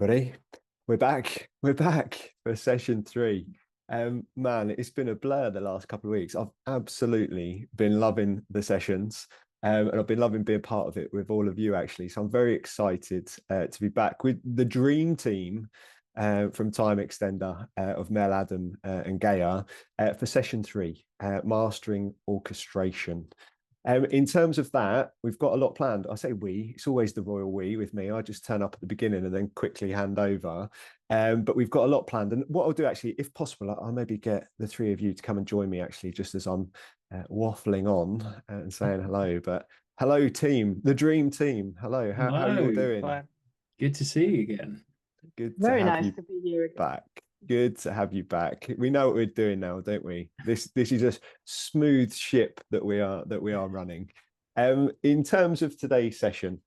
everybody. We're back. We're back for session three. Man, it's been a blur the last couple of weeks. I've absolutely been loving the sessions, and I've been loving being part of it with all of you, actually. So I'm very excited to be back with the dream team from TimeXtender of Mel, Adam, and Gaia for session three, mastering orchestration. In terms of that, we've got a lot planned. I say we, it's always the royal we with me. I just turn up at the beginning and then quickly hand over. But we've got a lot planned. And what I'll do actually, if possible, I'll maybe get the three of you to come and join me actually, just as I'm waffling on and saying hello. But hello, team, the dream team. Hello, how are you all doing? Fine. Good to see you again. Good to Very have nice you to be here again. back. Good to have you back. We know what we're doing now, don't we? This is a smooth ship that we are running. In terms of today's session,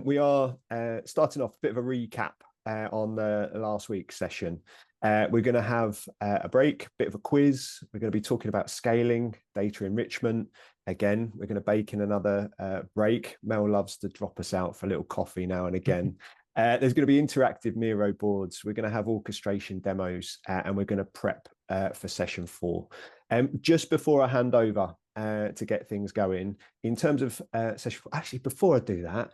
we are starting off a bit of a recap on the last week's session. We're going to have a break, a bit of a quiz. We're going to be talking about scaling, data enrichment. Again, we're going to bake in another break. Mel loves to drop us out for a little coffee now and again. There's going to be interactive Miro boards. We're going to have orchestration demos, and we're going to prep for session four. Just before I hand over to get things going, in terms of session four, actually, before I do that,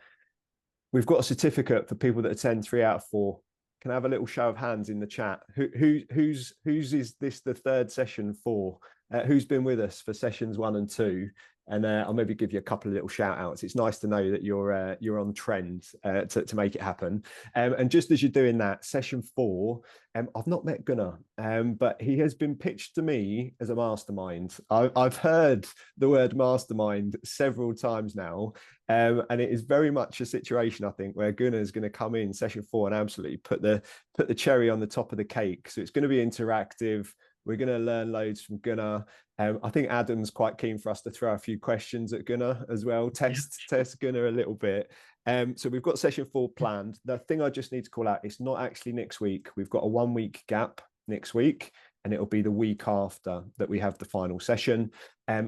we've got a certificate for people that attend 3 out of 4. Can I have a little show of hands in the chat? Whose is this the third session for? Who's been with us for sessions 1 and 2? And I'll maybe give you a couple of little shout outs. It's nice to know that you're on trend to make it happen. And just as you're doing that, session 4, I've not met Gunnar, but he has been pitched to me as a mastermind. I've heard the word mastermind several times now, and it is very much a situation, I think, where Gunnar is going to come in session 4 and absolutely put the cherry on the top of the cake. So it's going to be interactive. We're going to learn loads from Gunnar. I think Adam's quite keen for us to throw a few questions at Gunnar as well, test Gunnar a little bit. So we've got session 4 planned. The thing I just need to call out, it's not actually next week. We've got a 1-week gap next week, and it'll be the week after that we have the final session.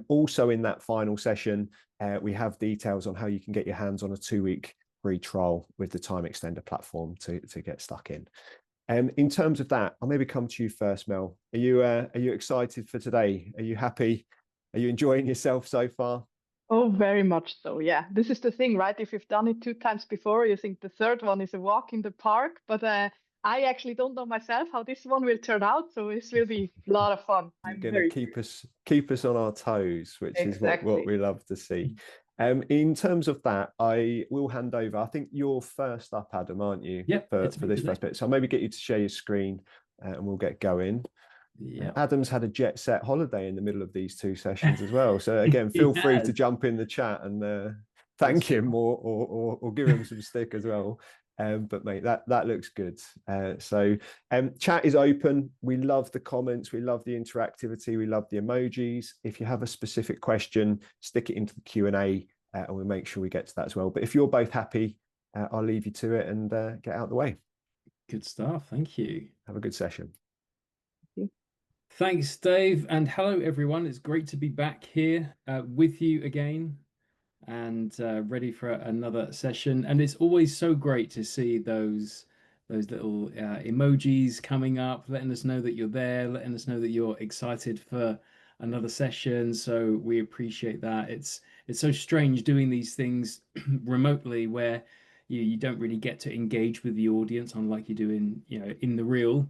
Also in that final session, we have details on how you can get your hands on a 2-week free trial with the TimeXtender platform to get stuck in. In terms of that, I'll maybe come to you first, Mel. Are you excited for today? Are you happy? Are you enjoying yourself so far? Oh, very much so. Yeah, this is the thing, right? If you've done it 2 times before, you think the third one is a walk in the park. But I actually don't know myself how this one will turn out, so this will be a lot of fun. I'm going to keep us on our toes, which exactly. is what we love to see. In terms of that, I will hand over. I think you're first up, Adam, aren't you? Yep, for this first bit. So I'll maybe get you to share your screen and we'll get going. Yeah. Adam's had a jet set holiday in the middle of these 2 sessions as well. So again, feel free to jump in the chat and thank him or give him some stick as well. But mate, that looks good. So chat is open. We love the comments. We love the interactivity. We love the emojis. If you have a specific question, stick it into the Q&A and we'll make sure we get to that as well. But if you're both happy, I'll leave you to it and get out of the way. Good stuff. Thank you. Have a good session. Thanks, Dave. And hello, everyone. It's great to be back here with you again and ready for another session. And it's always so great to see those little emojis coming up, letting us know that you're there, letting us know that you're excited for another session. So we appreciate that. It's so strange doing these things remotely where you don't really get to engage with the audience unlike you do in the real.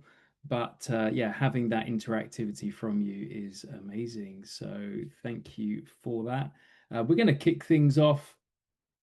But yeah, having that interactivity from you is amazing. So thank you for that. We're going to kick things off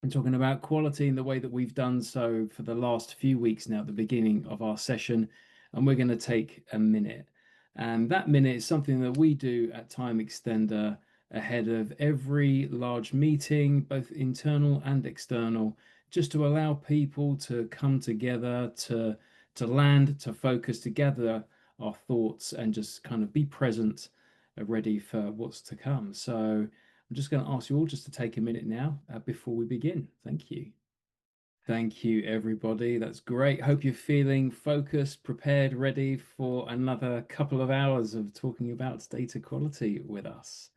and talking about quality in the way that we've done so for the last few weeks now at the beginning of our session. And we're going to take a minute. And that minute is something that we do at TimeXtender ahead of every large meeting, both internal and external, just to allow people to come together, to land, to focus, to gather our thoughts and just kind of be present, ready for what's to come. So I'm just going to ask you all just to take a minute now before we begin. Thank you. Thank you, everybody. That's great. Hope you're feeling focused, prepared, ready for another couple of hours of talking about data quality with us.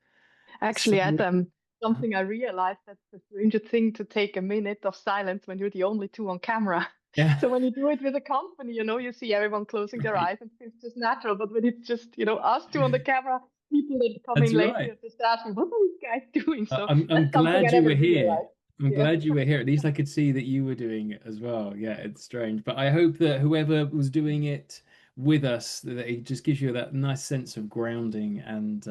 Actually, Adam, something I realized, that's a stranger thing to take a minute of silence when you're the only 2 on camera. Yeah. So when you do it with a company, you see everyone closing their eyes and it's just natural. But when it's just, us two on the camera, people that come That's in later right. are just asking, what are these guys doing? So I'm that's something I glad you never were here. realized. I'm Yeah. glad you were here. At least I could see that you were doing it as well. Yeah, it's strange. But I hope that whoever was doing it with us, that it just gives you that nice sense of grounding and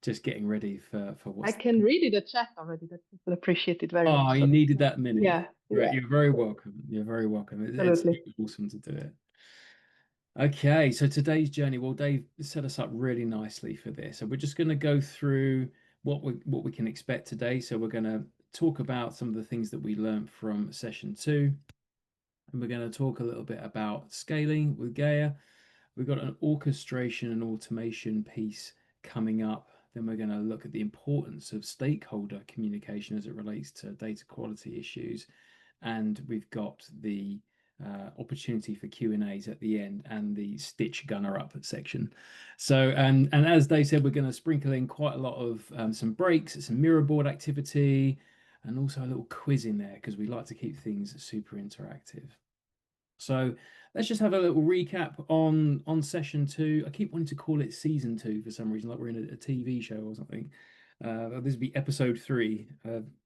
just getting ready for I what's. can read it, the chat already. That people appreciate it very Oh, much. you So needed that minute. yeah, Right, yeah, you're very welcome. You're very welcome. It's absolutely. awesome to do it. Okay, so today's journey, well, Dave set us up really nicely for this. So we're just going to go through what we can expect today. So we're going to talk about some of the things that we learned from session 2, and we're going to talk a little bit about scaling with Gaia. We've got an orchestration and automation piece coming up. Then we're going to look at the importance of stakeholder communication as it relates to data quality issues, and we've got the opportunity for Q&As at the end and the stitch gunner up section. So, and as Dave said, we're going to sprinkle in quite a lot of some breaks, some mirror board activity, and also a little quiz in there because we like to keep things super interactive. So let's just have a little recap on session 2. I keep wanting to call it season 2 for some reason, like we're in a TV show or something. This would be episode 3,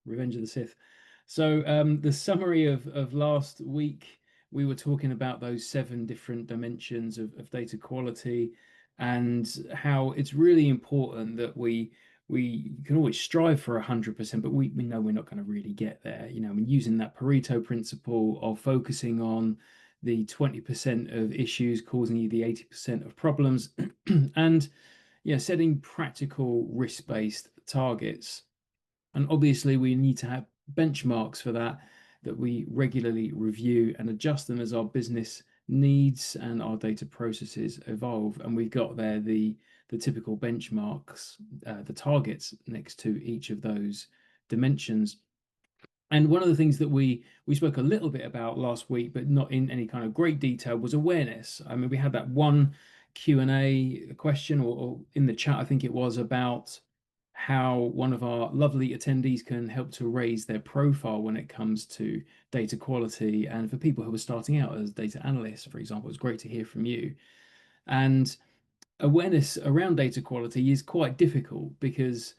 Revenge of the Sith. So the summary of last week, we were talking about those 7 different dimensions of data quality and how it's really important that we can always strive for 100%, but we know we're not going to really get there. Using that Pareto principle of focusing on the 20% of issues causing you the 80% of problems, and setting practical risk-based targets. And obviously we need to have benchmarks for that we regularly review and adjust them as our business needs and our data processes evolve. And we've got there the typical benchmarks, the targets next to each of those dimensions. And one of the things that we spoke a little bit about last week, but not in any kind of great detail, was awareness. I mean, we had that one Q&A question, or in the chat, I think it was, about how one of our lovely attendees can help to raise their profile when it comes to data quality. And for people who are starting out as data analysts, for example, it's great to hear from you. And awareness around data quality is quite difficult because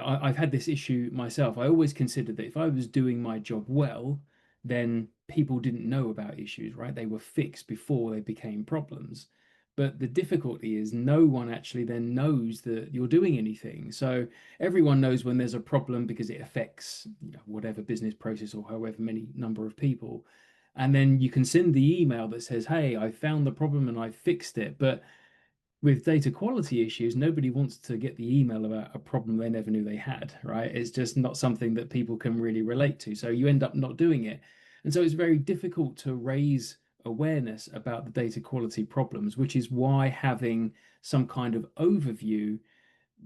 I've had this issue myself. I always considered that if I was doing my job well, then people didn't know about issues, right? They were fixed before they became problems. But the difficulty is no one actually then knows that you're doing anything. So everyone knows when there's a problem because it affects whatever business process or however many number of people. And then you can send the email that says, hey, I found the problem and I fixed it. But with data quality issues, nobody wants to get the email about a problem they never knew they had, right? It's just not something that people can really relate to. So you end up not doing it. And so it's very difficult to raise awareness about the data quality problems, which is why having some kind of overview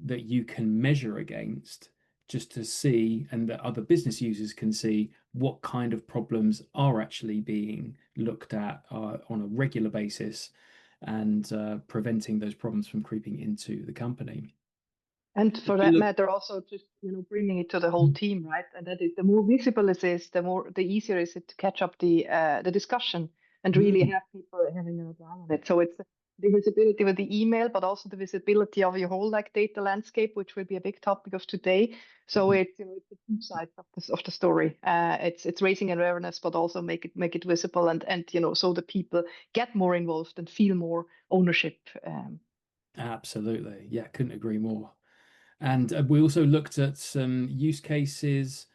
that you can measure against, just to see, and that other business users can see what kind of problems are actually being looked at on a regular basis, and preventing those problems from creeping into the company. And for that matter, also just bringing it to the whole team, right? And that is, the more visible it is, the easier is it to catch up the discussion and really have people having an eye on it. So it's the visibility with the email, but also the visibility of your whole data landscape, which will be a big topic of today. So it's it's the two sides of the story. It's raising awareness, but also make it visible, and so the people get more involved and feel more ownership. Absolutely, yeah, couldn't agree more. And we also looked at some use cases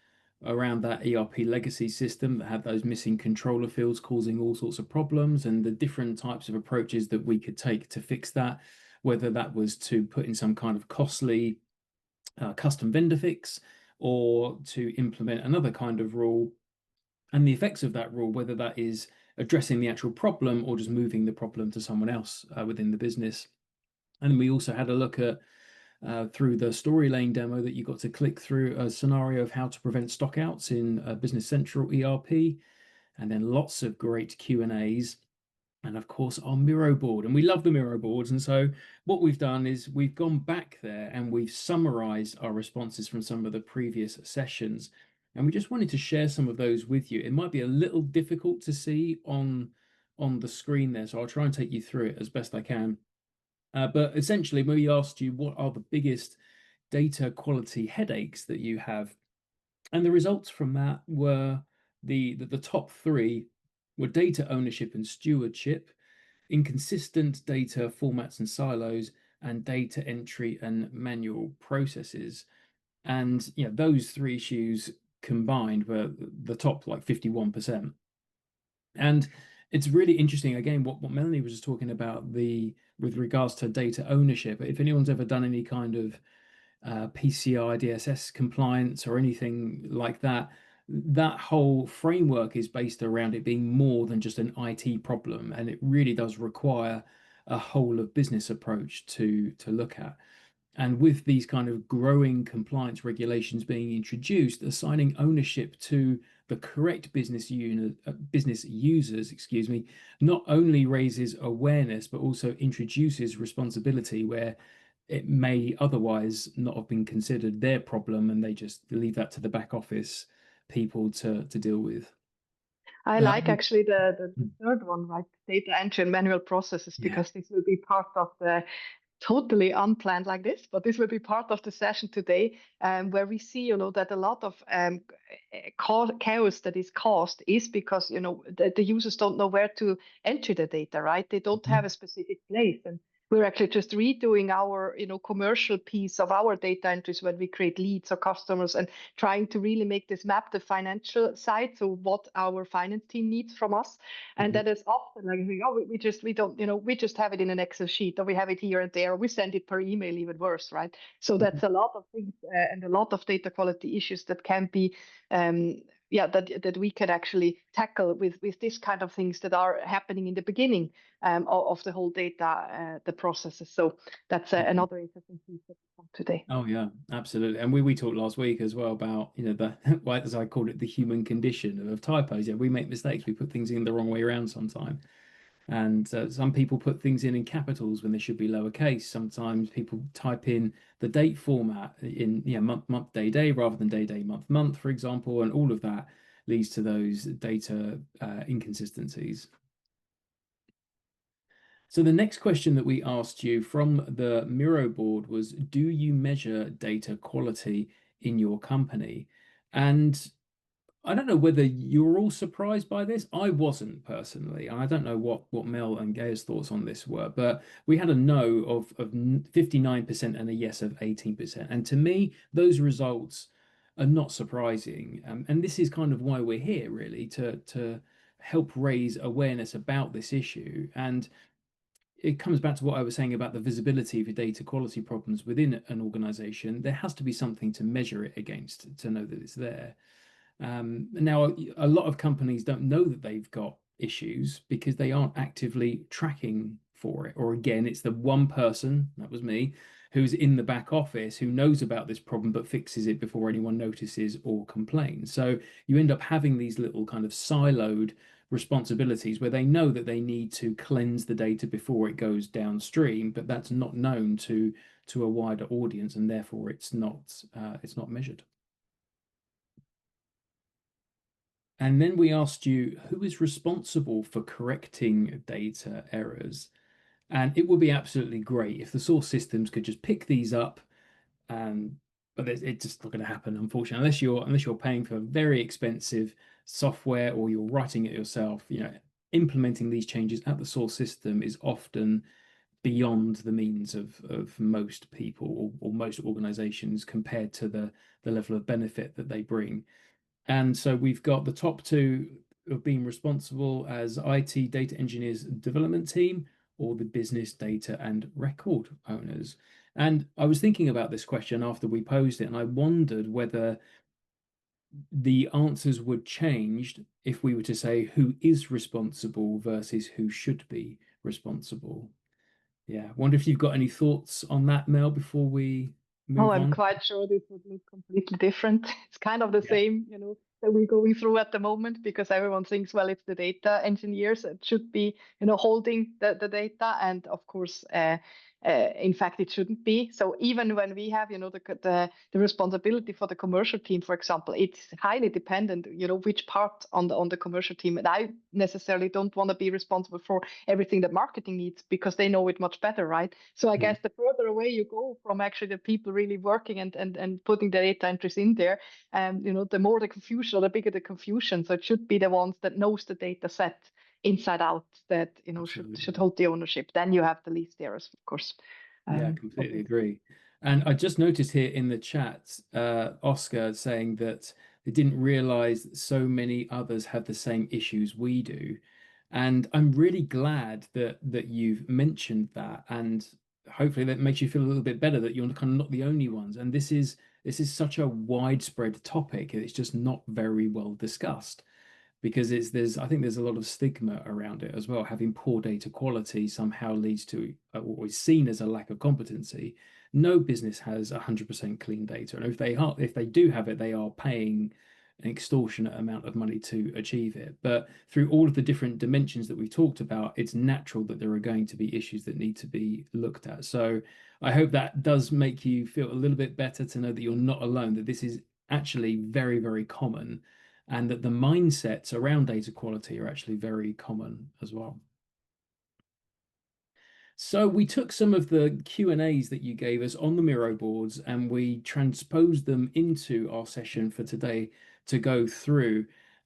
around that ERP legacy system that had those missing controller fields causing all sorts of problems, and the different types of approaches that we could take to fix that, whether that was to put in some kind of costly custom vendor fix or to implement another kind of rule, and the effects of that rule, whether that is addressing the actual problem or just moving the problem to someone else within the business. And we also had a look at through the story lane demo that you got to click through, a scenario of how to prevent stockouts in Business Central ERP, and then lots of great Q&As, and of course our Miro board. And we love the Miro boards. And so what we've done is we've gone back there and we've summarized our responses from some of the previous sessions. And we just wanted to share some of those with you. It might be a little difficult to see on the screen there, so I'll try and take you through it as best I can. But essentially, we asked you what are the biggest data quality headaches that you have, and the results from that were the top three were data ownership and stewardship, inconsistent data formats and silos, and data entry and manual processes. And those three issues combined were the top like 51%. And it's really interesting again what Melanie was just talking about with regards to data ownership. If anyone's ever done any kind of PCI DSS compliance or anything like that, that whole framework is based around it being more than just an IT problem, and it really does require a whole of business approach to look at. And with these kind of growing compliance regulations being introduced, assigning ownership to the correct business users, not only raises awareness, but also introduces responsibility where it may otherwise not have been considered their problem, and they just leave that to the back office people to deal with. I like actually the third one, right? Data entry and manual processes, because this will be part of the totally unplanned like this, but this will be part of the session today, where we see, that a lot of chaos that is caused is because, the users don't know where to enter the data, right? They don't have a specific place. And we're actually just redoing our, commercial piece of our data entries when we create leads or customers, and trying to really make this map the financial side. So what our finance team needs from us. And that is often like, we don't, we just have it in an Excel sheet, or we have it here and there, or we send it per email, even worse, right? So that's a lot of things and a lot of data quality issues that can be that we can actually tackle with this kind of things that are happening in the beginning of the whole data, the processes. So that's another interesting piece today. Oh yeah, absolutely. And we talked last week as well about the why, as I called it, the human condition of typos. Yeah, we make mistakes. We put things in the wrong way around sometimes. And some people put things in capitals when they should be lowercase. Sometimes people type in the date format in month, day rather than day, month, for example, and all of that leads to those data inconsistencies. So the next question that we asked you from the Miro board was, do you measure data quality in your company? And I don't know whether you're all surprised by this. I wasn't personally. I don't know what Mel and Gaia's thoughts on this were, but we had a no of 59% and a yes of 18%. And to me, those results are not surprising. And this is kind of why we're here, really, to help raise awareness about this issue. And it comes back to what I was saying about the visibility of your data quality problems within an organization. There has to be something to measure it against to know that it's there. Now, a lot of companies don't know that they've got issues because they aren't actively tracking for it. Or again, it's the one person, that was me, who's in the back office who knows about this problem but fixes it before anyone notices or complains. So you end up having these little kind of siloed responsibilities where they know that they need to cleanse the data before it goes downstream, but that's not known to a wider audience, and therefore it's not measured. And then we asked you, who is responsible for correcting data errors? And it would be absolutely great if the source systems could just pick these up, but it's just not going to happen, unfortunately, unless you're paying for very expensive software or you're writing it yourself. Implementing these changes at the source system is often beyond the means of most people or most organizations compared to the level of benefit that they bring. And so we've got the top two of being responsible as IT data engineers development team or the business data and record owners. And I was thinking about this question after we posed it, and I wondered whether the answers would change if we were to say who is responsible versus who should be responsible. Yeah, wonder if you've got any thoughts on that, Mel, before we move on. I'm quite sure this would look completely different. It's kind of the same, that we're going through at the moment, because everyone thinks, well, it's the data engineers that should be, holding the data, and of course, in fact, it shouldn't be. So even when we have, the responsibility for the commercial team, for example, it's highly dependent, which part on the commercial team. And I necessarily don't want to be responsible for everything that marketing needs, because they know it much better, right? So I guess the further away you go from actually the people really working and putting the data entries in there, the more the confusion, or the bigger the confusion. So it should be the ones that knows the data set inside out that should hold the ownership. Then you have the least errors, of course. Yeah, completely agree. And I just noticed here in the chat, Oscar saying that they didn't realize that so many others have the same issues we do. And I'm really glad that you've mentioned that, and hopefully that makes you feel a little bit better that you're kind of not the only ones. And this is such a widespread topic. It's just not very well discussed, because I think there's a lot of stigma around it as well. Having poor data quality somehow leads to what is seen as a lack of competency. No business has 100% clean data, and if they do have it, they are paying an extortionate amount of money to achieve it. But through all of the different dimensions that we've talked about, it's natural that there are going to be issues that need to be looked at. So I hope that does make you feel a little bit better to know that you're not alone, that this is actually very, very common, and that the mindsets around data quality are actually very common as well. So we took some of the Q&As that you gave us on the Miro boards, and we transposed them into our session for today to go through.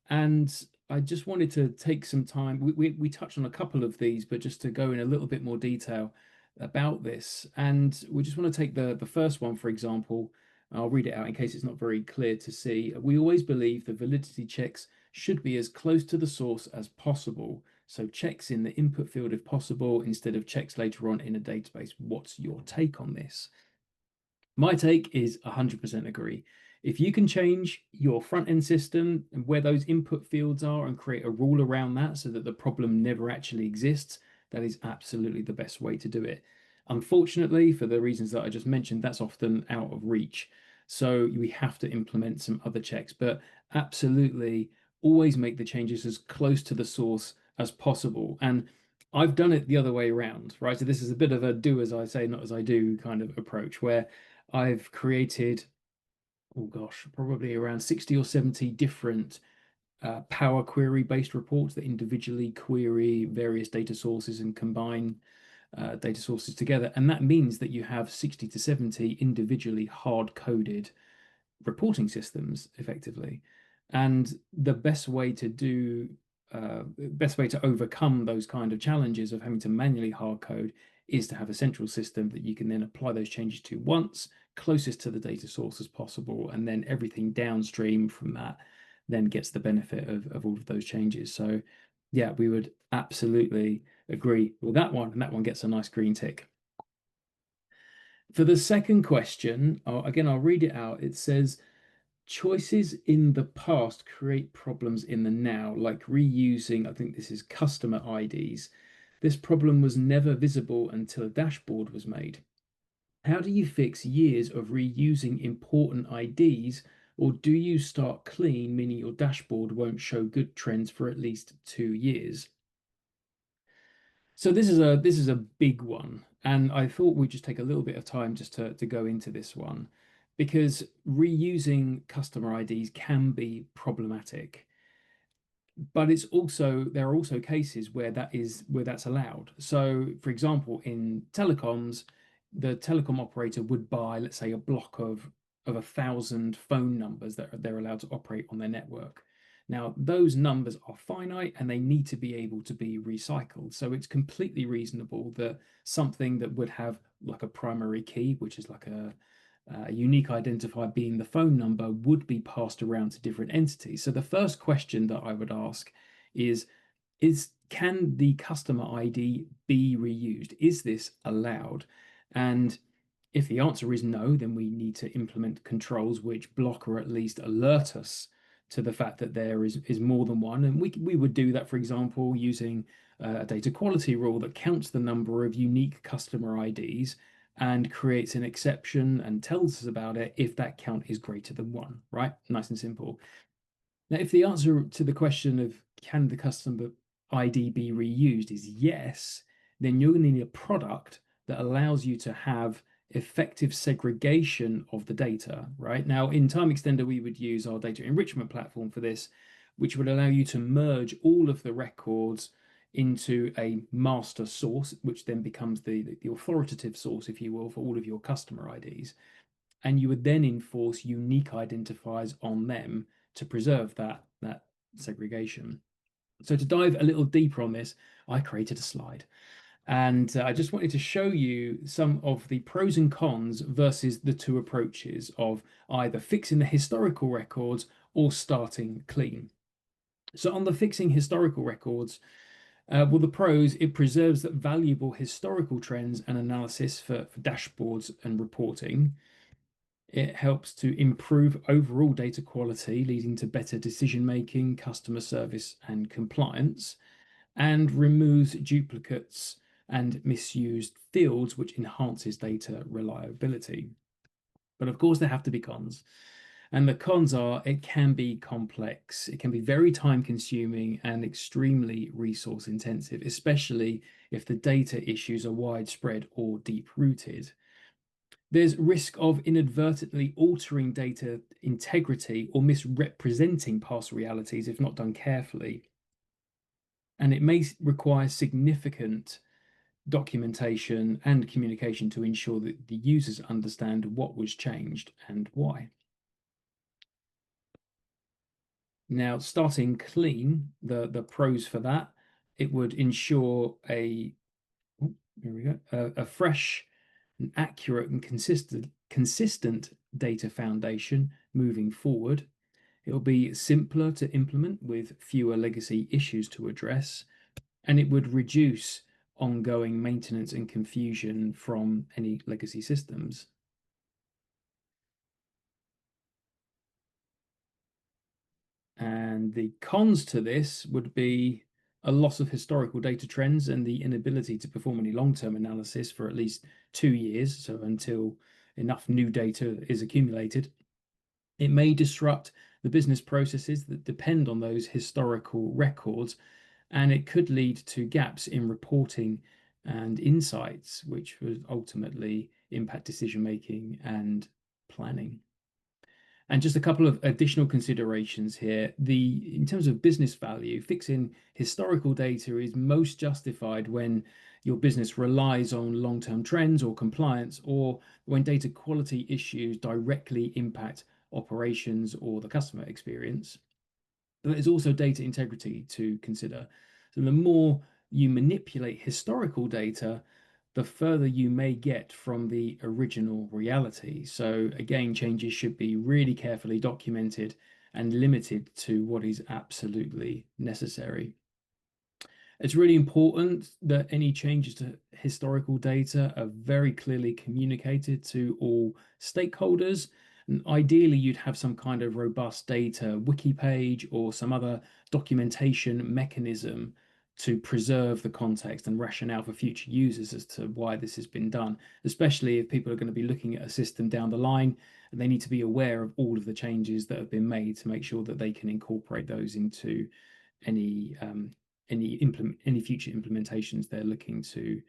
And I just wanted to take some time. We touched on a couple of these, but just to go in a little bit more detail about this. And we just want to take the first one, for example. I'll read it out in case it's not very clear to see. We always believe the validity checks should be as close to the source as possible. So checks in the input field if possible, instead of checks later on in a database. What's your take on this? My take is 100% agree. If you can change your front end system and where those input fields are and create a rule around that so that the problem never actually exists, that is absolutely the best way to do it. Unfortunately, for the reasons that I just mentioned, that's often out of reach. So we have to implement some other checks, but absolutely always make the changes as close to the source as possible. And I've done it the other way around, right? So this is a bit of a do as I say, not as I do kind of approach, where I've created, oh gosh, probably around 60 or 70 different Power Query based reports that individually query various data sources and combine data sources together. And that means that you have 60 to 70 individually hard coded reporting systems effectively. And the best way to overcome those kind of challenges of having to manually hard code is to have a central system that you can then apply those changes to once, closest to the data source as possible, and then everything downstream from that then gets the benefit of all of those changes. So yeah, we would absolutely agree with that one, and that one gets a nice green tick. For the second question, again, I'll read it out. It says, choices in the past create problems in the now, like reusing, I think this is customer IDs. This problem was never visible until a dashboard was made. How do you fix years of reusing important IDs, or do you start clean, meaning your dashboard won't show good trends for at least 2 years? So this is a big one, and I thought we'd just take a little bit of time just to go into this one, because reusing customer IDs can be problematic. But there are also cases where that's allowed. So for example, in telecoms, the telecom operator would buy, let's say, a block of 1,000 phone numbers that they're allowed to operate on their network. Now, those numbers are finite and they need to be able to be recycled. So it's completely reasonable that something that would have like a primary key, which is like a unique identifier being the phone number, would be passed around to different entities. So the first question that I would ask is can the customer ID be reused? Is this allowed? And if the answer is no, then we need to implement controls which block or at least alert us to the fact that there is more than one. And we would do that, for example, using a data quality rule that counts the number of unique customer IDs and creates an exception and tells us about it if that count is greater than one, right? Nice and simple. Now, if the answer to the question of can the customer ID be reused is yes, then you're going to need a product that allows you to have effective segregation of the data, right? Now, in TimeXtender, we would use our data enrichment platform for this, which would allow you to merge all of the records into a master source, which then becomes the authoritative source, if you will, for all of your customer IDs. And you would then enforce unique identifiers on them to preserve that segregation. So to dive a little deeper on this, I created a slide. And I just wanted to show you some of the pros and cons versus the two approaches of either fixing the historical records or starting clean. So on the fixing historical records, well, the pros, it preserves that valuable historical trends and analysis for dashboards and reporting. It helps to improve overall data quality, leading to better decision making, customer service, and compliance, and removes duplicates and misused fields, which enhances data reliability. But of course, there have to be cons. And the cons are it can be complex, it can be very time consuming and extremely resource intensive, especially if the data issues are widespread or deep rooted. There's risk of inadvertently altering data integrity or misrepresenting past realities if not done carefully. And it may require significant documentation and communication to ensure that the users understand what was changed and why. Now, starting clean, the pros for that, it would ensure a fresh, an accurate and consistent data foundation moving forward. It'll be simpler to implement with fewer legacy issues to address, and it would reduce ongoing maintenance and confusion from any legacy systems. And the cons to this would be a loss of historical data trends and the inability to perform any long-term analysis for at least 2 years, so until enough new data is accumulated. It may disrupt the business processes that depend on those historical records, and it could lead to gaps in reporting and insights, which would ultimately impact decision-making and planning. And just a couple of additional considerations here. In terms of business value, fixing historical data is most justified when your business relies on long-term trends or compliance, or when data quality issues directly impact operations or the customer experience. But there's also data integrity to consider. So the more you manipulate historical data, the further you may get from the original reality. So again, changes should be really carefully documented and limited to what is absolutely necessary. It's really important that any changes to historical data are very clearly communicated to all stakeholders. And ideally, you'd have some kind of robust data wiki page or some other documentation mechanism to preserve the context and rationale for future users as to why this has been done, especially if people are going to be looking at a system down the line and they need to be aware of all of the changes that have been made to make sure that they can incorporate those into any future implementations they're looking to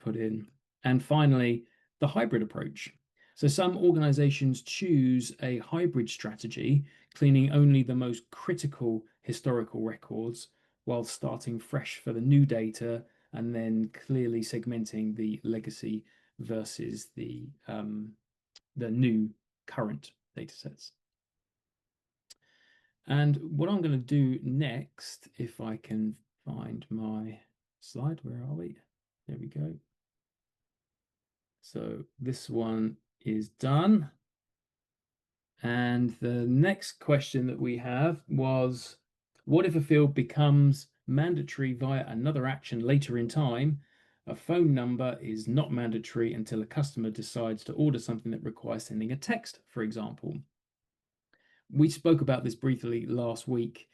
put in. And finally, the hybrid approach. So some organizations choose a hybrid strategy, cleaning only the most critical historical records while starting fresh for the new data, and then clearly segmenting the legacy versus the new current data sets. And what I'm going to do next, if I can find my slide, where are we? There we go. So this one is done. And the next question that we have was, what if a field becomes mandatory via another action later in time? A phone number is not mandatory until a customer decides to order something that requires sending a text, for example. We spoke about this briefly last week,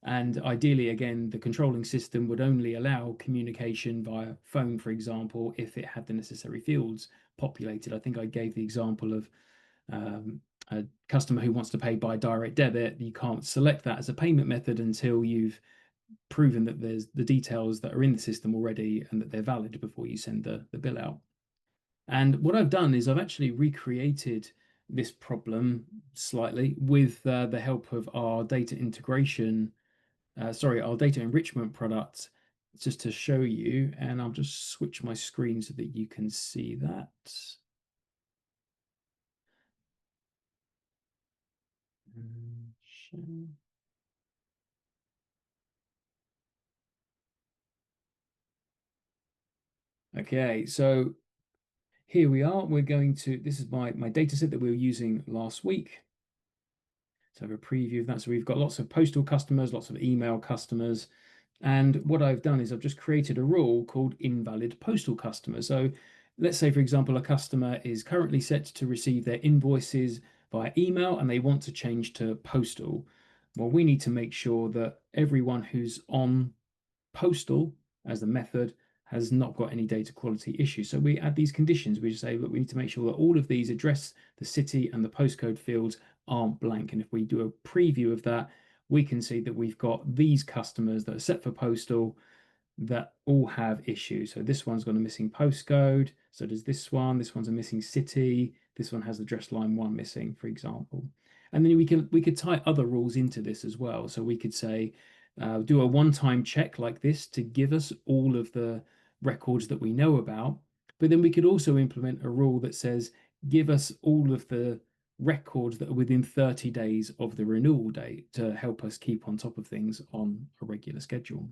and ideally, again, the controlling system would only allow communication via phone, for example, if it had the necessary fields populated. I think I gave the example of a customer who wants to pay by direct debit, you can't select that as a payment method until you've proven that there's the details that are in the system already and that they're valid before you send the bill out. And what I've done is I've actually recreated this problem slightly with the help of our data integration, our data enrichment product, just to show you. And I'll just switch my screen so that you can see that. Okay, so here we are. We're going to, this is my data set that we were using last week. So I have a preview of that. So we've got lots of postal customers, lots of email customers. And what I've done is I've just created a rule called invalid postal customer. So let's say, for example, a customer is currently set to receive their invoices via email and they want to change to postal. Well, we need to make sure that everyone who's on postal as the method has not got any data quality issues. So we add these conditions. We just say that we need to make sure that all of these address, the city and the postcode fields aren't blank. And if we do a preview of that, we can see that we've got these customers that are set for postal that all have issues. So this one's got a missing postcode. So does this one. This one's a missing city. This one has address line 1 missing, for example. And then we could tie other rules into this as well. So we could say, do a one-time check like this to give us all of the records that we know about. But then we could also implement a rule that says, give us all of the records that are within 30 days of the renewal date to help us keep on top of things on a regular schedule.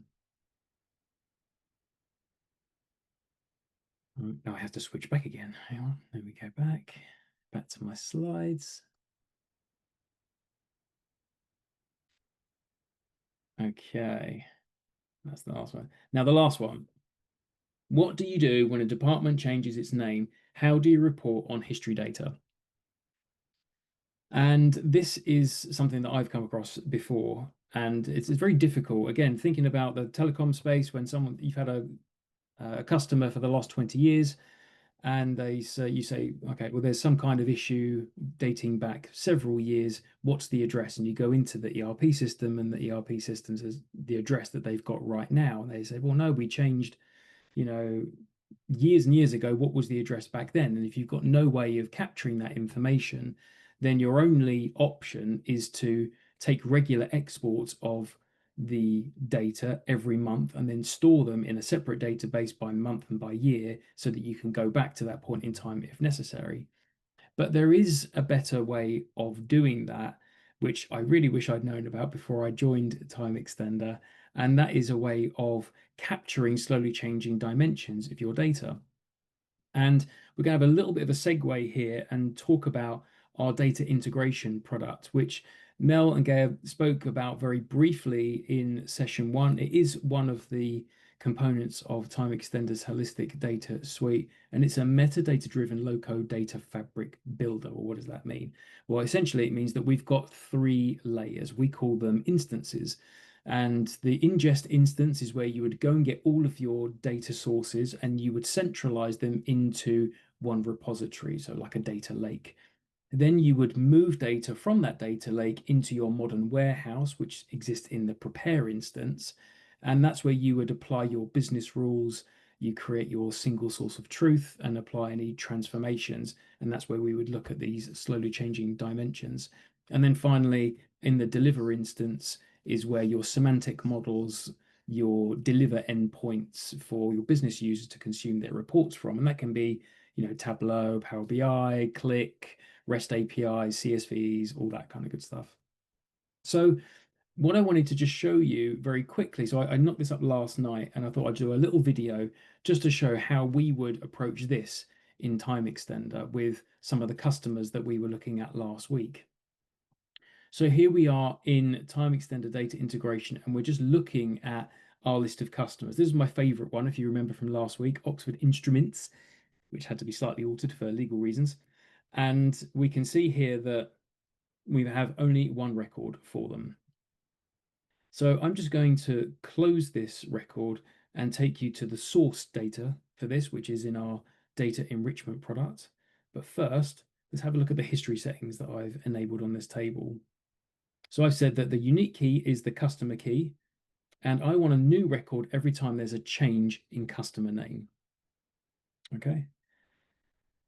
Now I have to switch back again. Hang on, there we go, back to my slides. Okay, that's the last one. Now the last one. What do you do when a department changes its name? How do you report on history data? And this is something that I've come across before, and it's very difficult. Again, thinking about the telecom space, when you've had a customer for the last 20 years, and you say, okay, well, there's some kind of issue dating back several years. What's the address? And you go into the ERP system, and the ERP system says the address that they've got right now, and they say, well, no, we changed, years and years ago. What was the address back then? And if you've got no way of capturing that information, then your only option is to take regular exports of the data every month and then store them in a separate database by month and by year so that you can go back to that point in time if necessary. But there is a better way of doing that, which I really wish I'd known about before I joined TimeXtender, and that is a way of capturing slowly changing dimensions of your data. And we're going to have a little bit of a segue here and talk about our data integration product, which Mel and Gaia spoke about very briefly in session 1. It is one of the components of TimeXtender's holistic data suite, and it's a metadata-driven low-code data fabric builder. Well, what does that mean? Well, essentially, it means that we've got 3 layers. We call them instances. And the ingest instance is where you would go and get all of your data sources and you would centralize them into one repository, so like a data lake. Then you would move data from that data lake into your modern warehouse, which exists in the prepare instance. And that's where you would apply your business rules, you create your single source of truth and apply any transformations. And that's where we would look at these slowly changing dimensions. And then finally, in the deliver instance is where your semantic models, your deliver endpoints for your business users to consume their reports from. And that can be, Tableau, Power BI, Click, REST APIs, CSVs, all that kind of good stuff. So what I wanted to just show you very quickly, so I knocked this up last night and I thought I'd do a little video just to show how we would approach this in TimeXtender with some of the customers that we were looking at last week. So here we are in TimeXtender Data Integration, and we're just looking at our list of customers. This is my favorite one, if you remember from last week, Oxford Instruments, which had to be slightly altered for legal reasons. And we can see here that we have only one record for them. So I'm just going to close this record and take you to the source data for this, which is in our data enrichment product. But first, let's have a look at the history settings that I've enabled on this table. So I've said that the unique key is the customer key, and I want a new record every time there's a change in customer name. Okay.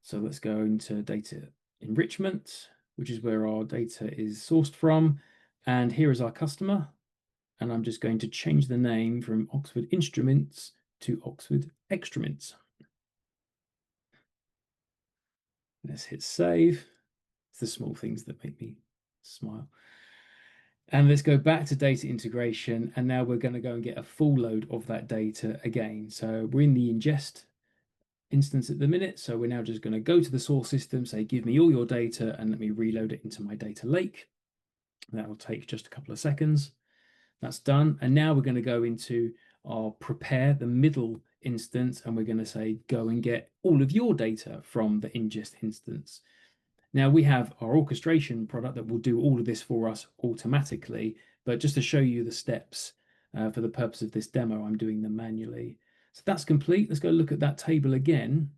So let's go into data enrichment, which is where our data is sourced from. And here is our customer. And I'm just going to change the name from Oxford Instruments to Oxford Extrements. Let's hit save. It's the small things that make me smile. And let's go back to data integration. And now we're going to go and get a full load of that data again. So we're in the ingest instance at the minute. So we're now just going to go to the source system, say, give me all your data, and let me reload it into my data lake. That will take just a couple of seconds. That's done. And now we're going to go into our prepare, the middle instance, and we're going to say, go and get all of your data from the ingest instance. Now we have our orchestration product that will do all of this for us automatically, but just to show you the steps for the purpose of this demo, I'm doing them manually. So that's complete. Let's go look at that table again.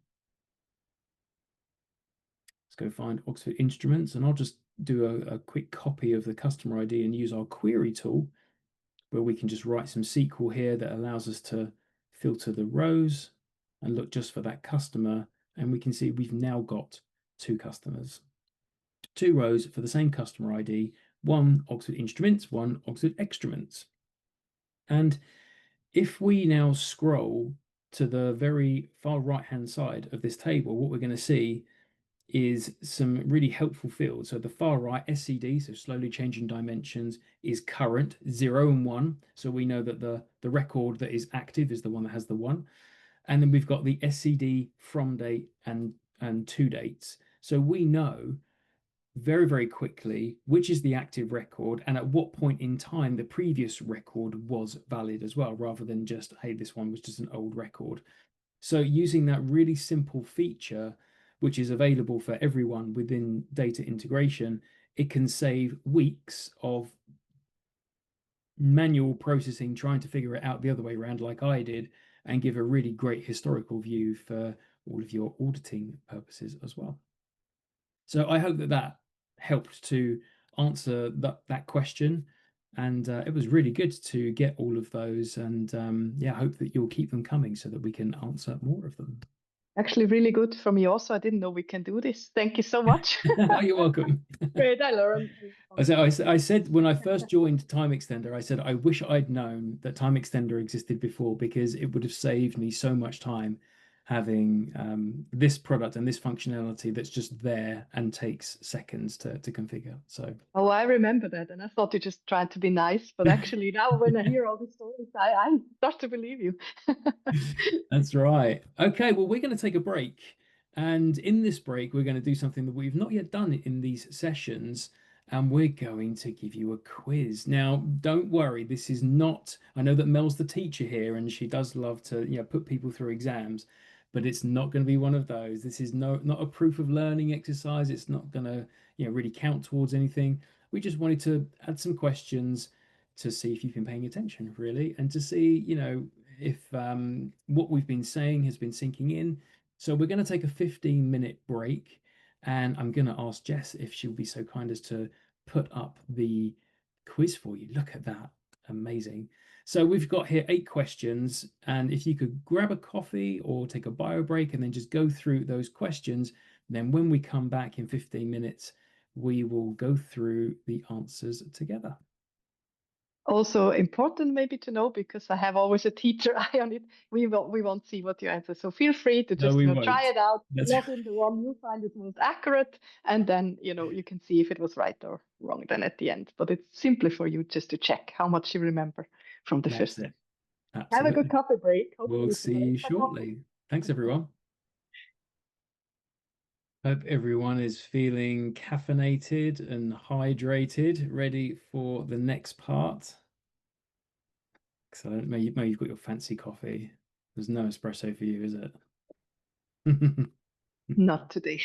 Let's go find Oxford Instruments, and I'll just do a quick copy of the customer ID and use our query tool, where we can just write some SQL here that allows us to filter the rows and look just for that customer. And we can see we've now got 2 customers, 2 rows for the same customer ID, one Oxford Instruments, one Oxford Extrements. And if we now scroll to the very far right-hand side of this table, what we're going to see is some really helpful fields. So the far right, SCD, so slowly changing dimensions, is current, 0 and 1. So we know that the record that is active is the one that has the 1. And then we've got the SCD from date and to dates. So we know very, very quickly which is the active record and at what point in time the previous record was valid as well, rather than just, hey, this one was just an old record. So using that really simple feature, which is available for everyone within data integration, it can save weeks of manual processing, trying to figure it out the other way around like I did, and give a really great historical view for all of your auditing purposes as well. So I hope that that helped to answer that question. And it was really good to get all of those. And yeah, I hope that you'll keep them coming so that we can answer more of them. Actually, really good for me also. I didn't know we can do this. Thank you so much. Oh, you're welcome. Great, I learned. I said when I first joined TimeXtender, I said, I wish I'd known that TimeXtender existed before, because it would have saved me so much time having this product and this functionality that's just there and takes seconds to configure. So oh, I remember that, and I thought you just tried to be nice, but actually now when I hear all these stories, I start to believe you. that's right. Okay, well, we're going to take a break, and in this break we're going to do something that we've not yet done in these sessions, and we're going to give you a quiz. Now, don't worry, this is not, I know that Mel's the teacher here and she does love to, you know, put people through exams, but it's not going to be one of those. This is not a proof of learning exercise. It's not going to, you know, really count towards anything. We just wanted to add some questions to see if you've been paying attention, really, and to see, you know, if what we've been saying has been sinking in. So we're going to take a 15-minute break, and I'm going to ask Jess if she'll be so kind as to put up the quiz for you. Look at that. Amazing. So we've got here 8 questions, and if you could grab a coffee or take a bio break and then just go through those questions, then when we come back in 15 minutes, we will go through the answers together. Also important maybe to know, because I have always a teacher eye on it, we won't see what you answer. So feel free to just try it out, log in the one you find is most accurate, and then you can see if it was right or wrong then at the end. But it's simply for you just to check how much you remember from the first time. Have a good coffee break. We'll see you shortly. Thanks, everyone. Hope everyone is feeling caffeinated and hydrated, ready for the next part. Excellent. Maybe you've got your fancy coffee. There's no espresso for you, is it? Not today.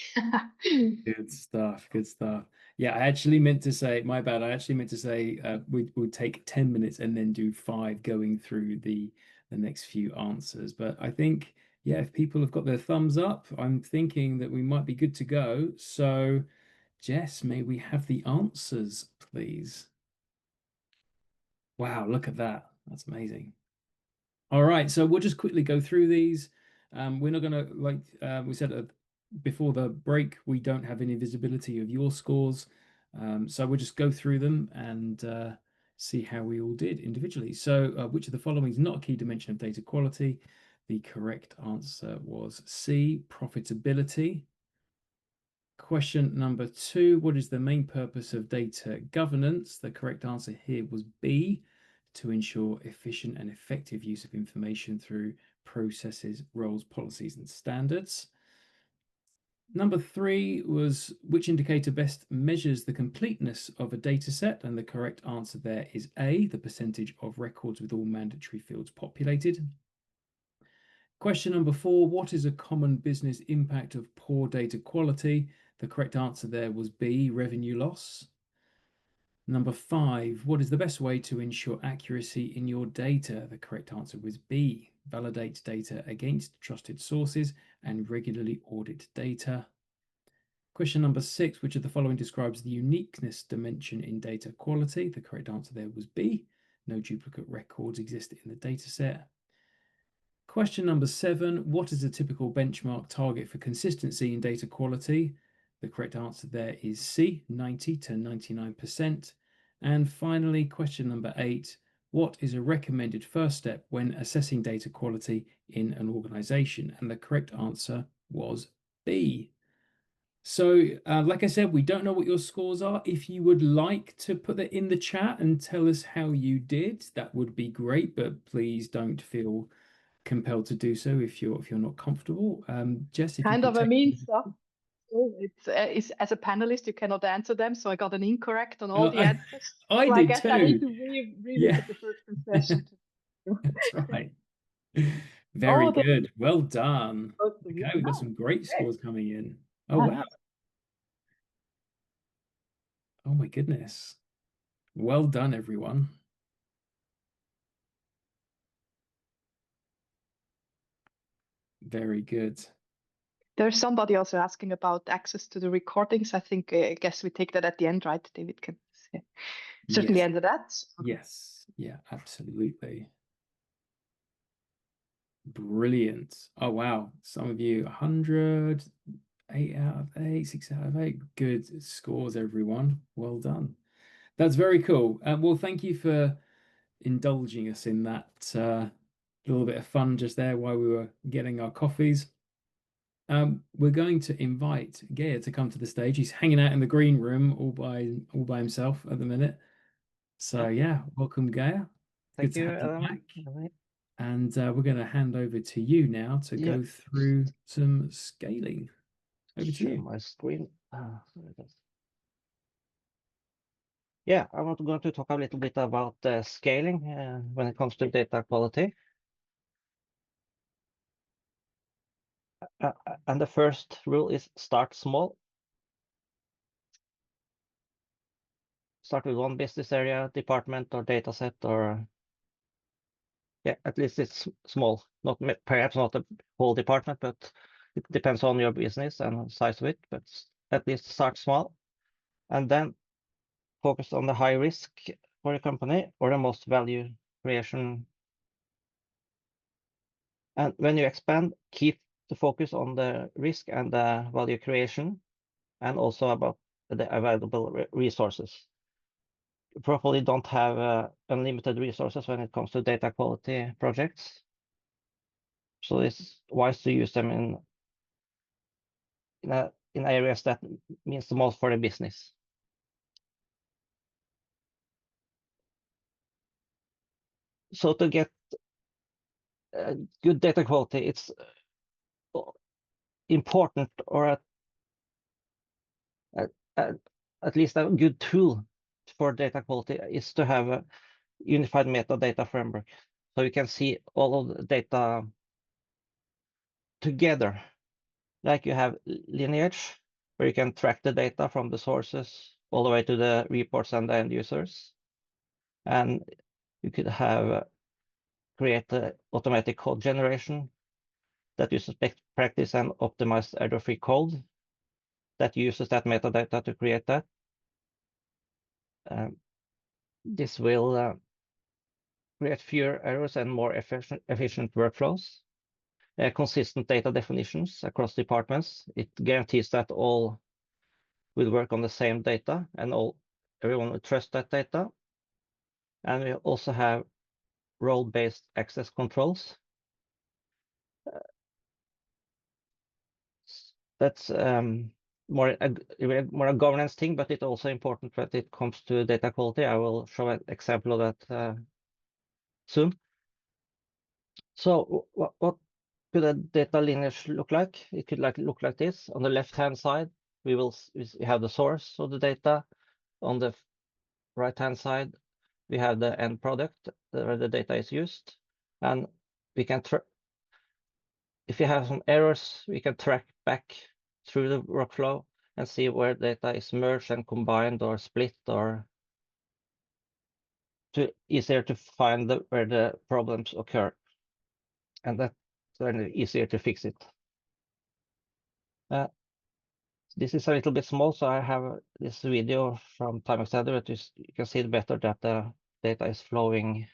Good stuff. Good stuff. Yeah, I actually meant to say, my bad. I actually meant to say we'd take 10 minutes and then do 5 going through the next few answers. But I think, yeah, if people have got their thumbs up, I'm thinking that we might be good to go. So, Jess, may we have the answers, please? Wow, look at that. That's amazing. All right, so we'll just quickly go through these. We're not going to, like we said before the break, we don't have any visibility of your scores. So we'll just go through them and see how we all did individually. So which of the following is not a key dimension of data quality? The correct answer was C, profitability. Question number 2, what is the main purpose of data governance? The correct answer here was B, to ensure efficient and effective use of information through processes, roles, policies, and standards. Number 3 was which indicator best measures the completeness of a data set? And the correct answer there is A, the percentage of records with all mandatory fields populated. Question number 4, what is a common business impact of poor data quality? The correct answer there was B, revenue loss. Number 5, what is the best way to ensure accuracy in your data? The correct answer was B, validate data against trusted sources and regularly audit data. Question number 6, which of the following describes the uniqueness dimension in data quality? The correct answer there was B, no duplicate records exist in the data set. Question number 7, what is a typical benchmark target for consistency in data quality? The correct answer there is C, 90 to 99%. And finally, question number 8, what is a recommended first step when assessing data quality in an organization? And the correct answer was B. So, like I said, we don't know what your scores are. If you would like to put that in the chat and tell us how you did, that would be great, but please don't feel compelled to do so if you're not comfortable. Jess, if you Kind could of a take mean stuff. So it's as a panelist, you cannot answer them. So I got an incorrect on all the answers. I So I did guess I need too. to Yeah, revisit the first question. that's right. Very Oh, good. Well done. Okay, we've got wow. some great Great. scores coming in. Oh, wow. Oh, my goodness. Well done, everyone. Very good. There's somebody also asking about access to the recordings. I think, I guess we take that at the end, right? David can certainly Yes. answer that. Yes. Yeah, absolutely. Brilliant. Oh, wow. Some of you, 100, 8 out of 8, 6 out of 8. Good scores, everyone. Well done. That's very cool. Well, thank you for indulging us in that little bit of fun just there while we were getting our coffees. We're going to invite Geir to come to the stage. He's hanging out in the green room all by himself at the minute. So yeah, welcome, Geir. Thank Good to you, have you Adam. back. And we're going to hand over to you now to go through some scaling. Over to you. My screen. Yeah, I want going to talk a little bit about scaling when it comes to data quality. And the first rule is start small. Start with one business area, department, or data set, or yeah, at least it's small. Not perhaps not a whole department, but it depends on your business and size of it. But at least start small, and then focus on the high risk for a company or the most value creation. And when you expand, keep the focus on the risk and the value creation, and also about the available resources. You probably don't have unlimited resources when it comes to data quality projects. So it's wise to use them in areas that means the most for the business. So to get good data quality, it's important, or at least a good tool for data quality is to have a unified metadata framework. So you can see all of the data together. Like you have lineage, where you can track the data from the sources all the way to the reports and the end users. And you could have create automatic code generation that uses best practice and optimized error-free code that uses that metadata to create that. This will create fewer errors and more efficient workflows. Consistent data definitions across departments. It guarantees that all will work on the same data and everyone will trust that data. And we also have role-based access controls. That's more a governance thing, but it's also important when it comes to data quality. I will show an example of that soon. So what could a data lineage look like? It could look like this. On the left-hand side, we have the source of the data. On the right-hand side, we have the end product where the data is used, and we can if you have some errors, we can track back through the workflow and see where data is merged and combined or split, or easier to find where the problems occur, and that's very easier to fix it. This is a little bit small, so I have this video from TimeXtender that you can see better that the data is flowing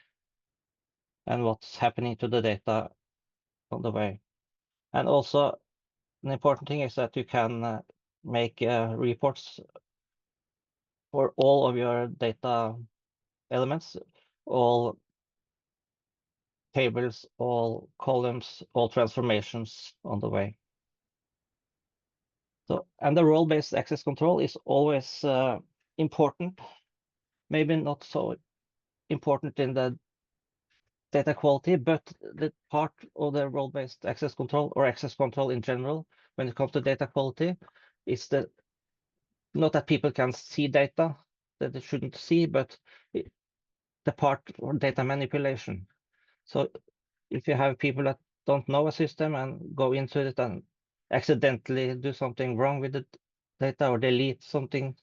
and what's happening to the data on the way. And also, an important thing is that you can make reports for all of your data elements, all tables, all columns, all transformations on the way. So, and the role-based access control is always important, maybe not so important in the data quality, but the part of the role-based access control or access control in general, when it comes to data quality, is that not that people can see data that they shouldn't see, but the part for data manipulation. So if you have people that don't know a system and go into it and accidentally do something wrong with the data or delete something,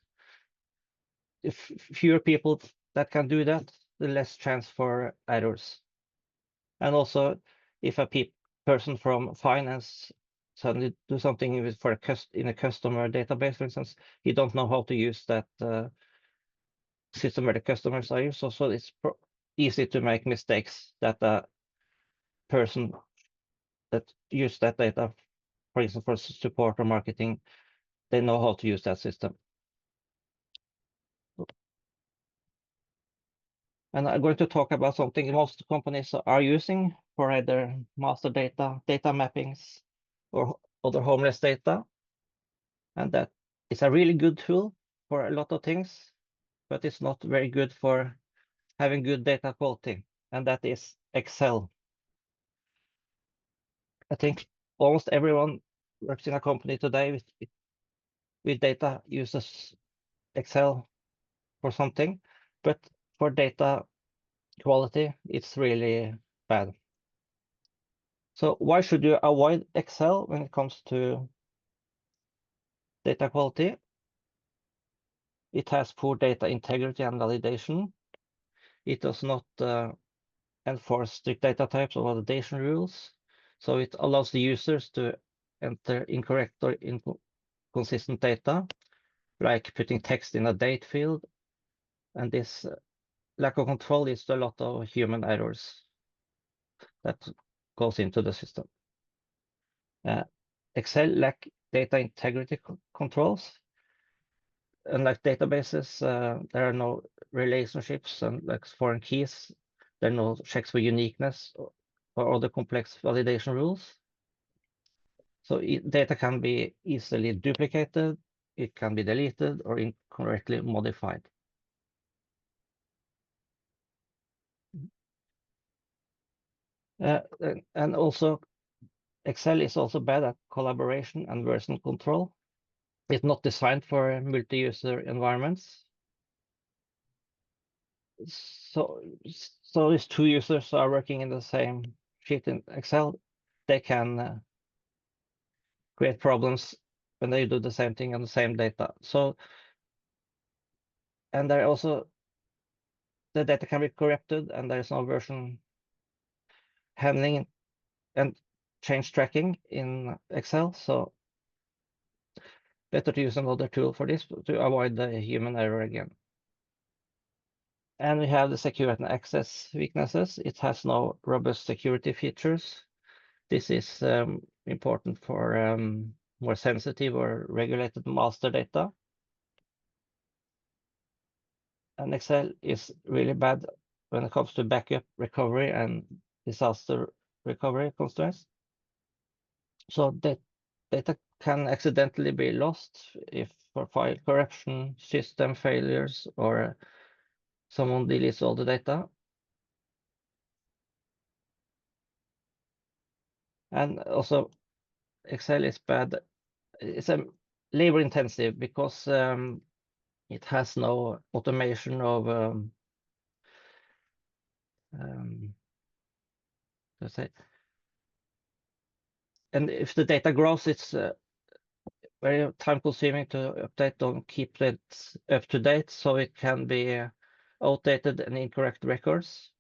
if fewer people that can do that, the less chance for errors. And also, if a person from finance suddenly do something in a customer database, for instance, he don't know how to use that system where the customers are used. So it's easy to make mistakes that a person that use that data, for instance, for support or marketing, they know how to use that system. And I'm going to talk about something most companies are using for either master data, data mappings, or other homeless data. And that is a really good tool for a lot of things, but it's not very good for having good data quality, and that is Excel. I think almost everyone works in a company today with data uses Excel for something, but for data quality, it's really bad. So why should you avoid Excel when it comes to data quality? It has poor data integrity and validation. It does not enforce strict data types or validation rules. So it allows the users to enter incorrect or inconsistent data, like putting text in a date field. And this lack of control leads to a lot of human errors that goes into the system. Excel lack data integrity controls. Unlike databases, there are no relationships and like foreign keys. There are no checks for uniqueness or other complex validation rules. So data can be easily duplicated, it can be deleted or incorrectly modified. And also, Excel is also bad at collaboration and version control. It's not designed for multi-user environments. So if two users are working in the same sheet in Excel, they can create problems when they do the same thing on the same data. So, and there also, the data can be corrupted and there is no version handling. And change tracking in Excel. So better to use another tool for this to avoid the human error again. And we have the security and access weaknesses. It has no robust security features. This is important for more sensitive or regulated master data. And Excel is really bad when it comes to backup recovery and disaster recovery constraints. So that data can accidentally be lost if for file corruption, system failures, or someone deletes all the data. And also Excel is bad. It's a labor intensive because it has no automation of let's say, and if the data grows, it's very time consuming to update and keep it up to date, so it can be outdated and incorrect records.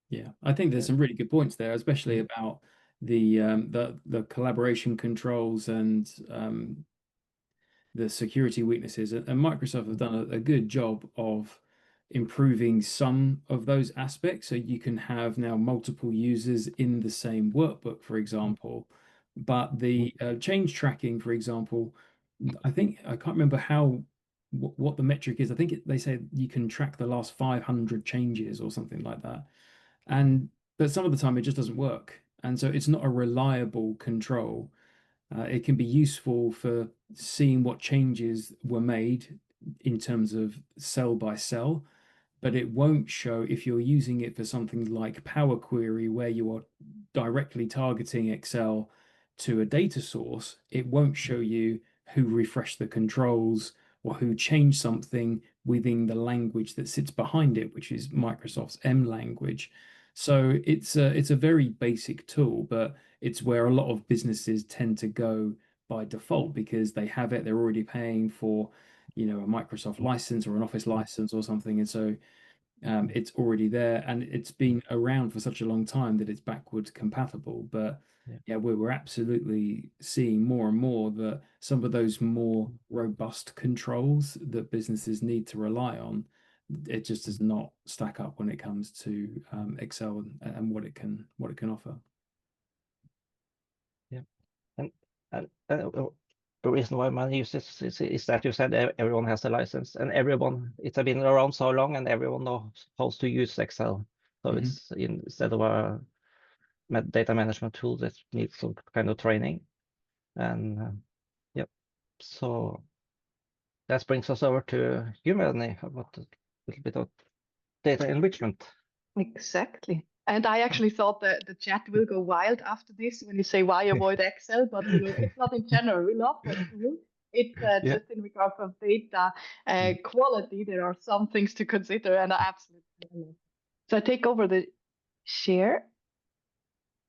Yeah, I think there's some really good points there, especially about the collaboration controls and the security weaknesses. And Microsoft have done a good job of improving some of those aspects. So you can have now multiple users in the same workbook, for example. But the change tracking, for example, I think I can't remember what the metric is. I think they say you can track the last 500 changes or something like that. But some of the time it just doesn't work. And so it's not a reliable control. It can be useful for seeing what changes were made in terms of cell by cell, but it won't show if you're using it for something like Power Query, where you are directly targeting Excel to a data source. It won't show you who refreshed the controls or who changed something within the language that sits behind it, which is Microsoft's M language. So it's a very basic tool, but it's where a lot of businesses tend to go by default because they have it, they're already paying for, a Microsoft license or an Office license or something. And so it's already there and it's been around for such a long time that it's backwards compatible. But yeah, we're absolutely seeing more and more that some of those more robust controls that businesses need to rely on, it just does not stack up when it comes to Excel and what it can offer. Yeah, and the reason why man uses is that you said everyone has a license, and it's been around so long, and everyone knows how to use Excel. So it's instead of a data management tool that needs some kind of training, and yep. So that brings us over to you, Melanie, about a little bit of data enrichment. Exactly. And I actually thought that the chat will go wild after this when you say why avoid Excel, but it's not in general. We love that tool. It's just in regard of data quality. There are some things to consider, and I absolutely love it. So I take over the share,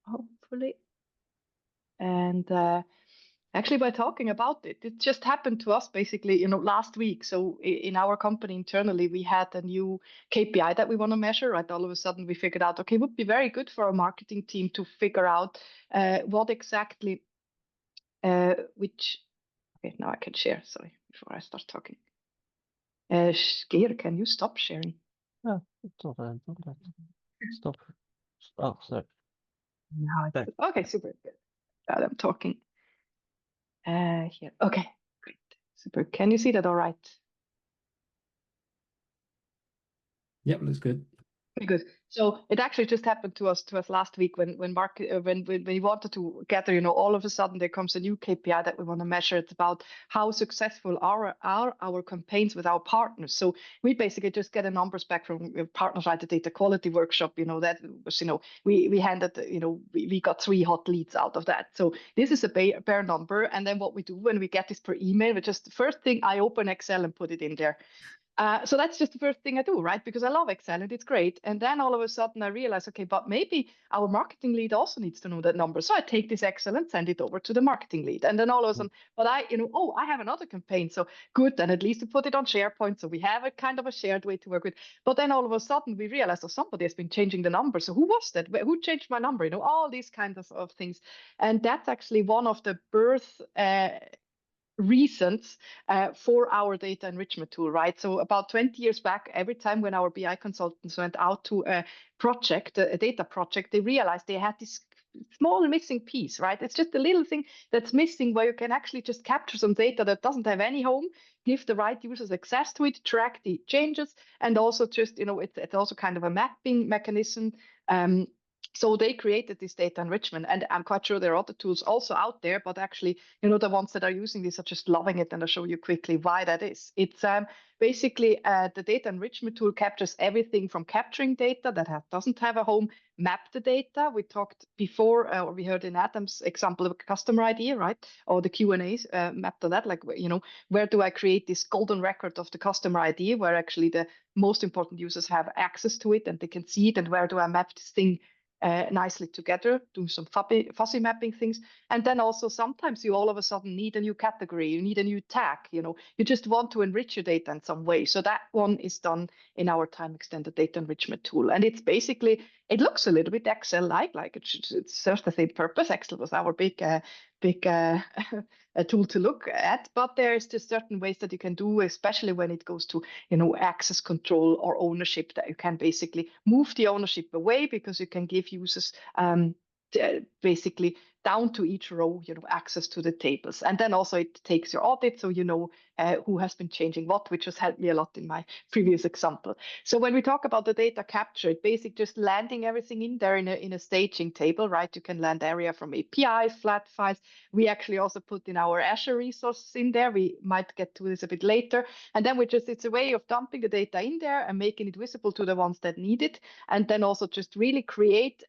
hopefully, and actually, by talking about it, it just happened to us basically, last week. So in our company internally, we had a new KPI that we want to measure. Right, all of a sudden we figured out, okay, it would be very good for our marketing team to figure out what exactly, which. Okay, now I can share. Sorry, before I start talking. Geir, can you stop sharing? Oh, stop. Oh, sorry. No, okay, super good. Glad I'm talking. Here. Okay, great. Super. Can you see that all right? Yep, looks good. Very good. So it actually just happened to us last week when we wanted to gather, all of a sudden there comes a new KPI that we want to measure. It's about how successful are our campaigns with our partners. So we basically just get a numbers back from partners at the data quality workshop. That was, we handed, we got 3 hot leads out of that. So this is a bare number. And then what we do when we get this per email, we just the first thing I open Excel and put it in there. So that's just the first thing I do, right? Because I love Excel and it's great. And then all of a sudden I realize, okay, but maybe our marketing lead also needs to know that number. So I take this Excel and send it over to the marketing lead. And then all of a sudden, but I have another campaign. So good. Then at least we put it on SharePoint. So we have a kind of a shared way to work with. But then all of a sudden we realize, oh, somebody has been changing the number. So who was that? Who changed my number? All these kinds of things. And that's actually one of the birth reasons for our data enrichment tool, right? So about 20 years back, every time when our BI consultants went out to a project, a data project, they realized they had this small missing piece, right? It's just a little thing that's missing where you can actually just capture some data that doesn't have any home, give the right users access to it, track the changes, and also just, it's also kind of a mapping mechanism. So they created this data enrichment, and I'm quite sure there are other tools also out there, but actually, the ones that are using this are just loving it, and I'll show you quickly why that is. It's basically the data enrichment tool captures everything from capturing data that doesn't have a home, map the data. We talked before, or we heard in Adam's example of a customer ID, right? Or the Q&As map to that, like, where do I create this golden record of the customer ID where actually the most important users have access to it and they can see it, and where do I map this thing nicely together, do some fuzzy mapping things. And then also sometimes you all of a sudden need a new category, you need a new tag, you just want to enrich your data in some way. So that one is done in our TimeXtender Data Enrichment tool. And it's basically, it looks a little bit Excel-like, it serves the same purpose. Excel was our big a tool to look at, but there's just certain ways that you can do, especially when it goes to access control or ownership, that you can basically move the ownership away because you can give users basically down to each row, access to the tables. And then also it takes your audit, so who has been changing what, which has helped me a lot in my previous example. So when we talk about the data capture, it basically just landing everything in there in a staging table, right? You can land area from APIs, flat files. We actually also put in our Azure resources in there. We might get to this a bit later. And then it's a way of dumping the data in there and making it visible to the ones that need it. And then also just really create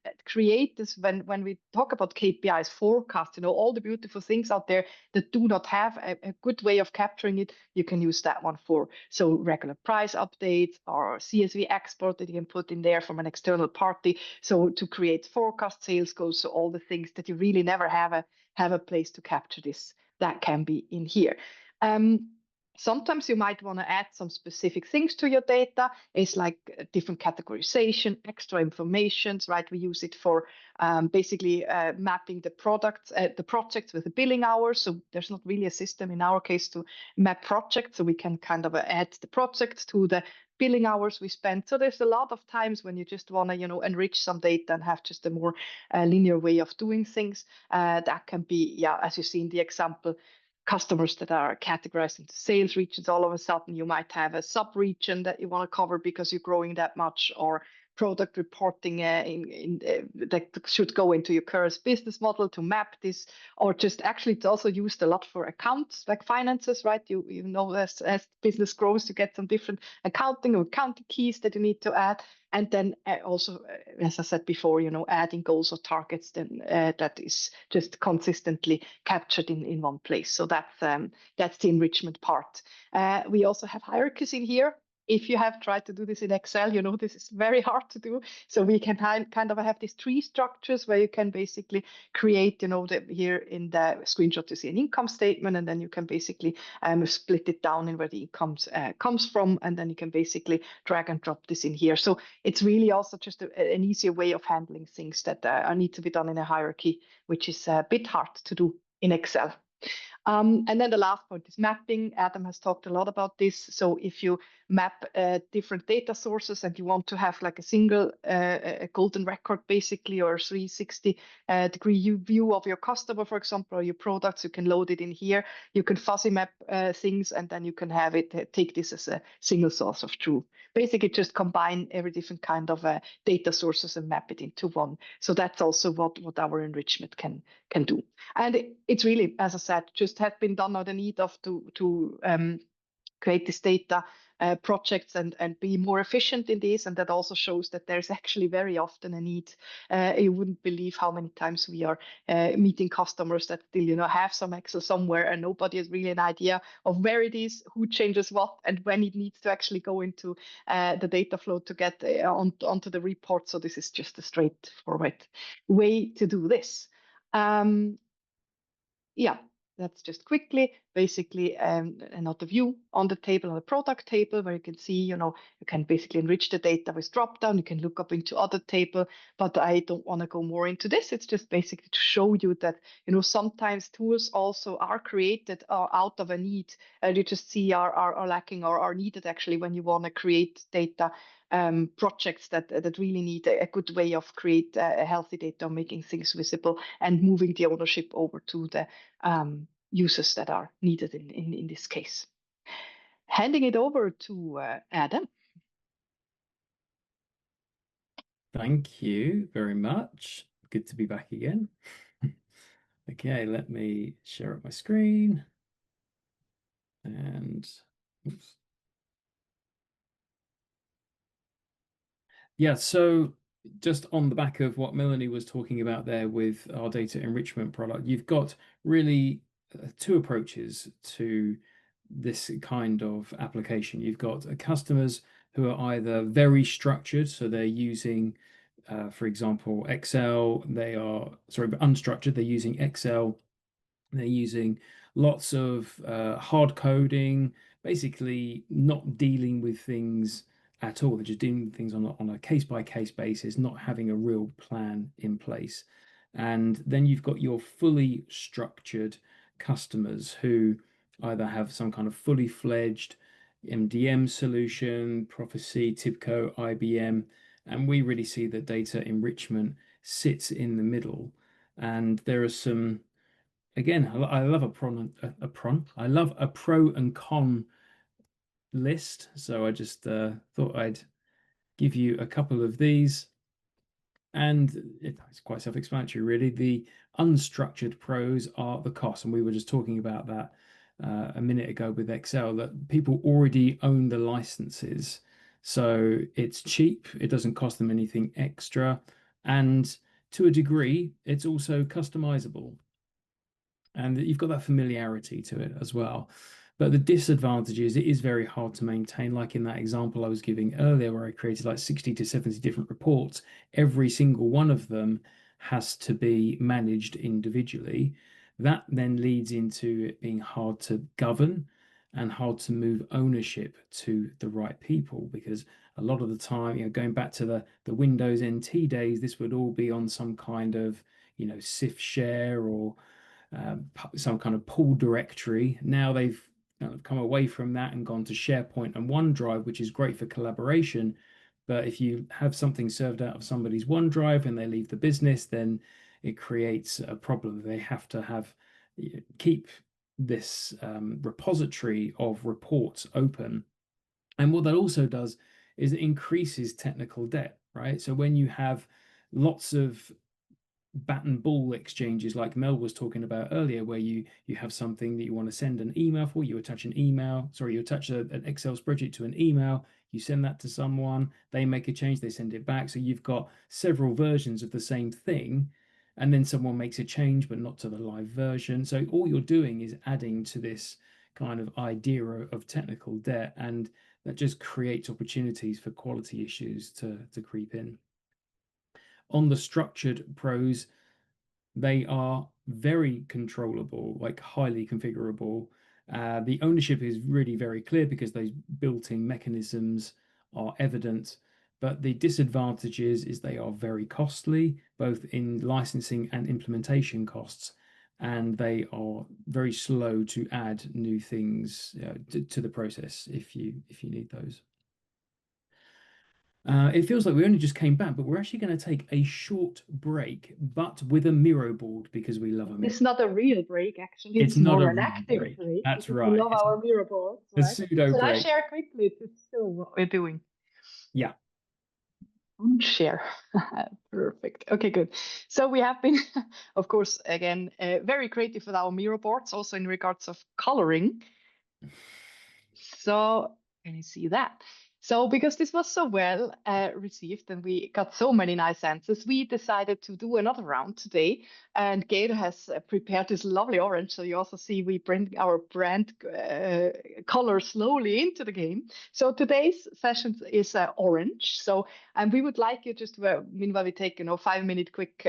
this when we talk about KPIs, forecast, all the beautiful things out there that do not have a good way of capturing it, you can use that one for. So regular price updates or CSV export that you can put in there from an external party. So to create forecast, sales goals, so all the things that you really never have a place to capture this, that can be in here. Sometimes you might want to add some specific things to your data. It's like different categorization, extra informations, right? We use it for basically mapping the products, the projects with the billing hours. So there's not really a system in our case to map projects. So we can kind of add the projects to the billing hours we spend. So there's a lot of times when you just want to, enrich some data and have just a more linear way of doing things. That can be, as you see in the example, customers that are categorized into sales regions. All of a sudden you might have a sub-region that you want to cover because you're growing that much, or product reporting that should go into your current business model to map this, or just actually it's also used a lot for accounts, like finances, right? As business grows, you get some different accounting or accounting keys that you need to add. And then also, as I said before, adding goals or targets then that is just consistently captured in one place. So that's the enrichment part. We also have hierarchies in here. If you have tried to do this in Excel, this is very hard to do. So we can kind of have these tree structures where you can basically create, here in the screenshot you see an income statement, and then you can basically split it down in where the income comes from, and then you can basically drag and drop this in here. So it's really also just an easier way of handling things that need to be done in a hierarchy, which is a bit hard to do in Excel. And then the last point is mapping. Adam has talked a lot about this. So if you map different data sources and you want to have like a single a golden record basically, or 360-degree view of your customer, for example, or your products, you can load it in here. You can fuzzy map things, and then you can have it take this as a single source of truth. Basically just combine every different kind of data sources and map it into one. So that's also what our enrichment can do. And it's really, as I said, just has been done out of the need of to create this data projects and be more efficient in this. And that also shows that there's actually very often a need. You wouldn't believe how many times we are meeting customers that still, have some Excel somewhere and nobody has really an idea of where it is, who changes what, and when it needs to actually go into the data flow to get onto the report. So this is just a straightforward way to do this. Yeah, that's just quickly, basically another view on the table, on the product table, where you can see, you can basically enrich the data with dropdown. You can look up into other table, but I don't want to go more into this. It's just basically to show you that, sometimes tools also are created out of a need. You just see are lacking or are needed actually when you want to create data projects that really need a good way of create a healthy data, making things visible and moving the ownership over to the users that are needed in this case. Handing it over to Adam. Thank you very much. Good to be back again. Okay, let me share up my screen. And oops. Yeah, so just on the back of what Melanie was talking about there with our data enrichment product, you've got really two approaches to this kind of application. You've got customers who are either very structured, so they're using, for example, Excel. They are, sorry, but unstructured. They're using Excel. They're using lots of hard coding, basically not dealing with things at all. They're just dealing with things on a case-by-case basis, not having a real plan in place. And then you've got your fully structured customers who either have some kind of fully fledged MDM solution, Prophecy, TIBCO, IBM, and we really see that data enrichment sits in the middle. And there are some, again, I love I love a pro and con list. So I just thought I'd give you a couple of these. And it's quite self-explanatory, really. The unstructured pros are the cost. And we were just talking about that a minute ago with Excel, that people already own the licenses. So it's cheap. It doesn't cost them anything extra. And to a degree, it's also customizable. And you've got that familiarity to it as well. But the disadvantage is it is very hard to maintain. Like in that example I was giving earlier, where I created like 60 to 70 different reports, every single one of them has to be managed individually. That then leads into it being hard to govern and hard to move ownership to the right people, because a lot of the time, going back to the Windows NT days, this would all be on some kind of, CIF share or some kind of pool directory. Now they've come away from that and gone to SharePoint and OneDrive, which is great for collaboration. But if you have something served out of somebody's OneDrive and they leave the business, then it creates a problem. They have to keep this repository of reports open. And what that also does is it increases technical debt, right? So when you have lots of bat and ball exchanges like Mel was talking about earlier, where you have something that you want to send an email for, you attach an Excel spreadsheet to an email, you send that to someone, they make a change, they send it back. So you've got several versions of the same thing, and then someone makes a change but not to the live version. So all you're doing is adding to this kind of idea of technical debt, and that just creates opportunities for quality issues to creep in. On the structured pros, they are very controllable, like highly configurable. The ownership is really very clear because those built-in mechanisms are evident. But the disadvantages is they are very costly, both in licensing and implementation costs, and they are very slow to add new things to the process if you need those. It feels like we only just came back, but we're actually going to take a short break, but with a Miro board, because we love a Miro. It's not a real break, actually. It's not more a an real active break. break. That's We right. love our Miro boards, A right? pseudo Shall I break. share quickly to show what we're doing? Yeah. Share. Perfect. Okay, good. So we have been, of course, again, very creative with our Miro boards, also in regards of coloring. So Can you see that? So because this was so well received and we got so many nice answers, we decided to do another round today. And Gail has prepared this lovely orange. So you also see we bring our brand color slowly into the game. So today's session is orange. So, and we would like you just, meanwhile we take, 5-minute quick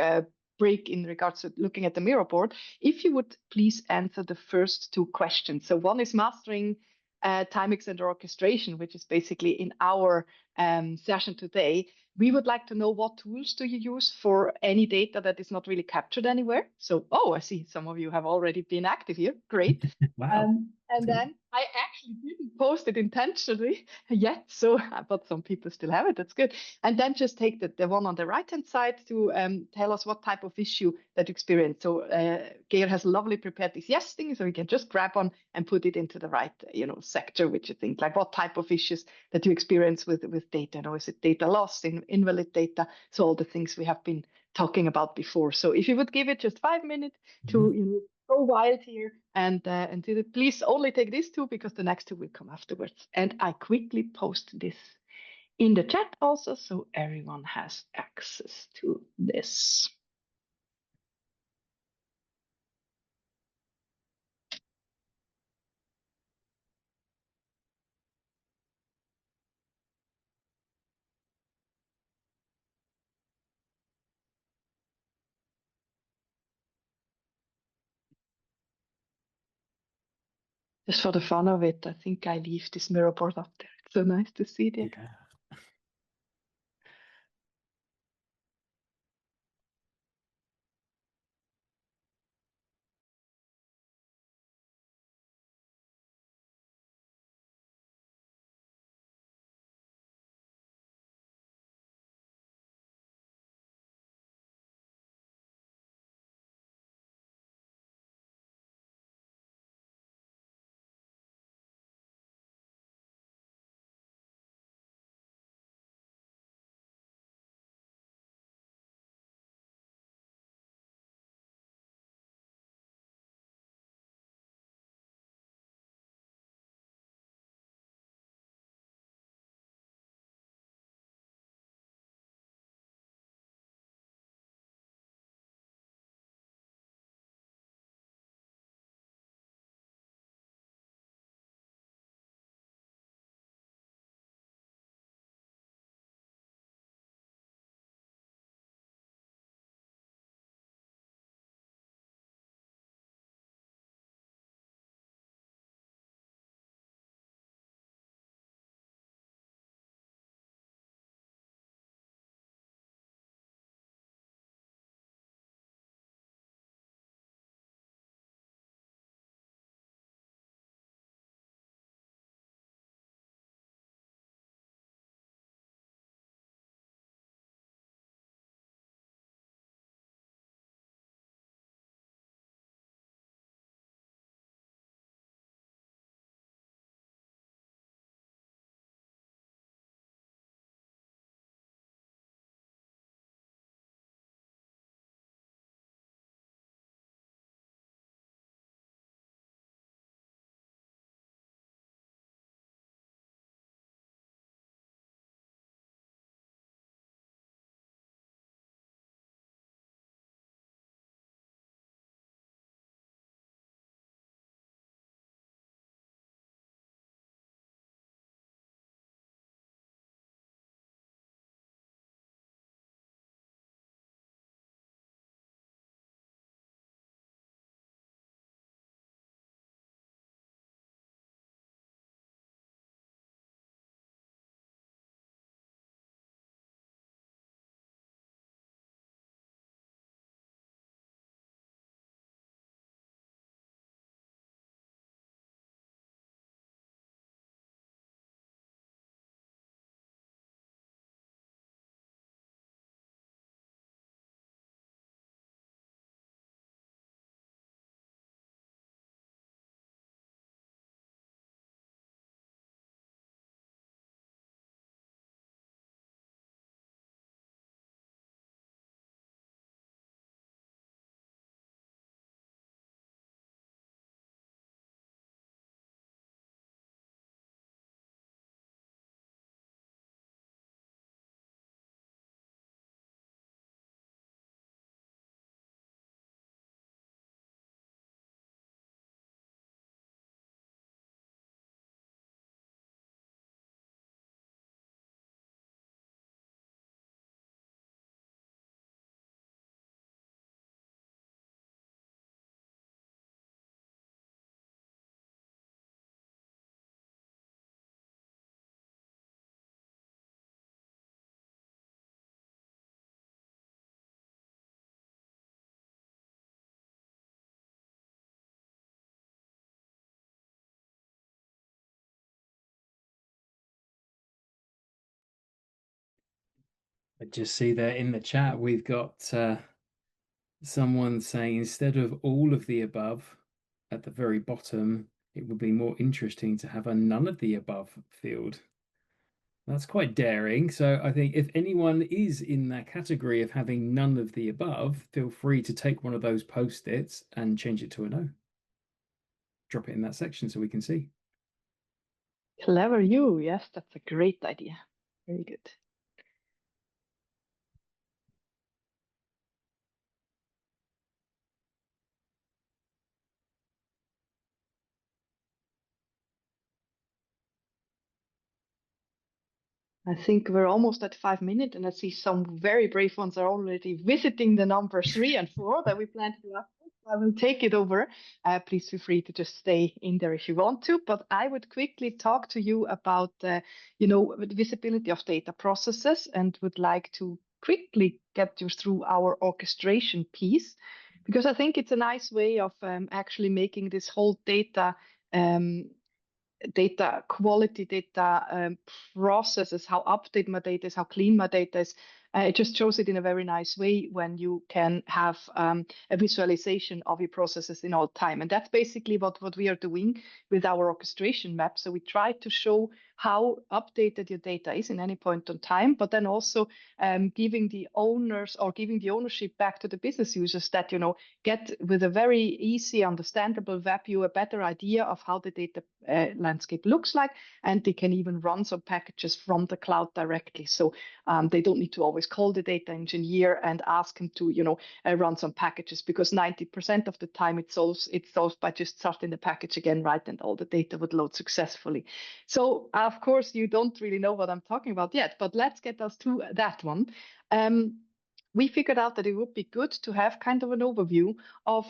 break in regards to looking at the mirror board, if you would please answer the first two questions. So one is mastering TimeXtender Orchestration, which is basically in our session today. We would like to know what tools do you use for any data that is not really captured anywhere. So, I see some of you have already been active here. Great. Wow. And then I actually didn't post it intentionally yet, so but some people still have it. That's good. And then just take the one on the right-hand side to tell us what type of issue that you experience. So Geir has lovely prepared this yes thing, so you can just grab on and put it into the right, sector, which you think, like what type of issues that you experience with data. Is it data loss, invalid data? So all the things we have been talking about before. So if you would give it just 5 minutes to go wild here and do it, please only take these two because the next two will come afterwards. And I quickly post this in the chat also, so everyone has access to this. Just for the fun of it, I think I leave this mirror board up there. It's so nice to see it. Yeah. I just see there in the chat, we've got someone saying instead of all of the above at the very bottom, it would be more interesting to have a none of the above field. That's quite daring. So I think if anyone is in that category of having none of the above, feel free to take one of those post-its and change it to a no. Drop it in that section so we can see. Clever you. Yes, that's a great idea. Very good. I think we're almost at 5 minutes, and I see some very brave ones are already visiting the number 3 and 4 that we plan to do after. I will take it over. Please feel free to just stay in there if you want to. But I would quickly talk to you about, the visibility of data processes, and would like to quickly get you through our orchestration piece, because I think it's a nice way of actually making this whole data quality, data processes, how updated my data is, how clean my data is. It just shows it in a very nice way when you can have a visualization of your processes in all time. And that's basically what we are doing with our orchestration map. So we try to show how updated your data is in any point in time, but then also giving the owners, or giving the ownership back to the business users, that, get with a very easy, understandable web view a better idea of how the data landscape looks like, and they can even run some packages from the cloud directly. So they don't need to always call the data engineer and ask him to, run some packages, because 90% of the time it's solved by just starting the package again, right? And all the data would load successfully. So of course you don't really know what I'm talking about yet, but let's get us to that one. We figured out that it would be good to have kind of an overview of,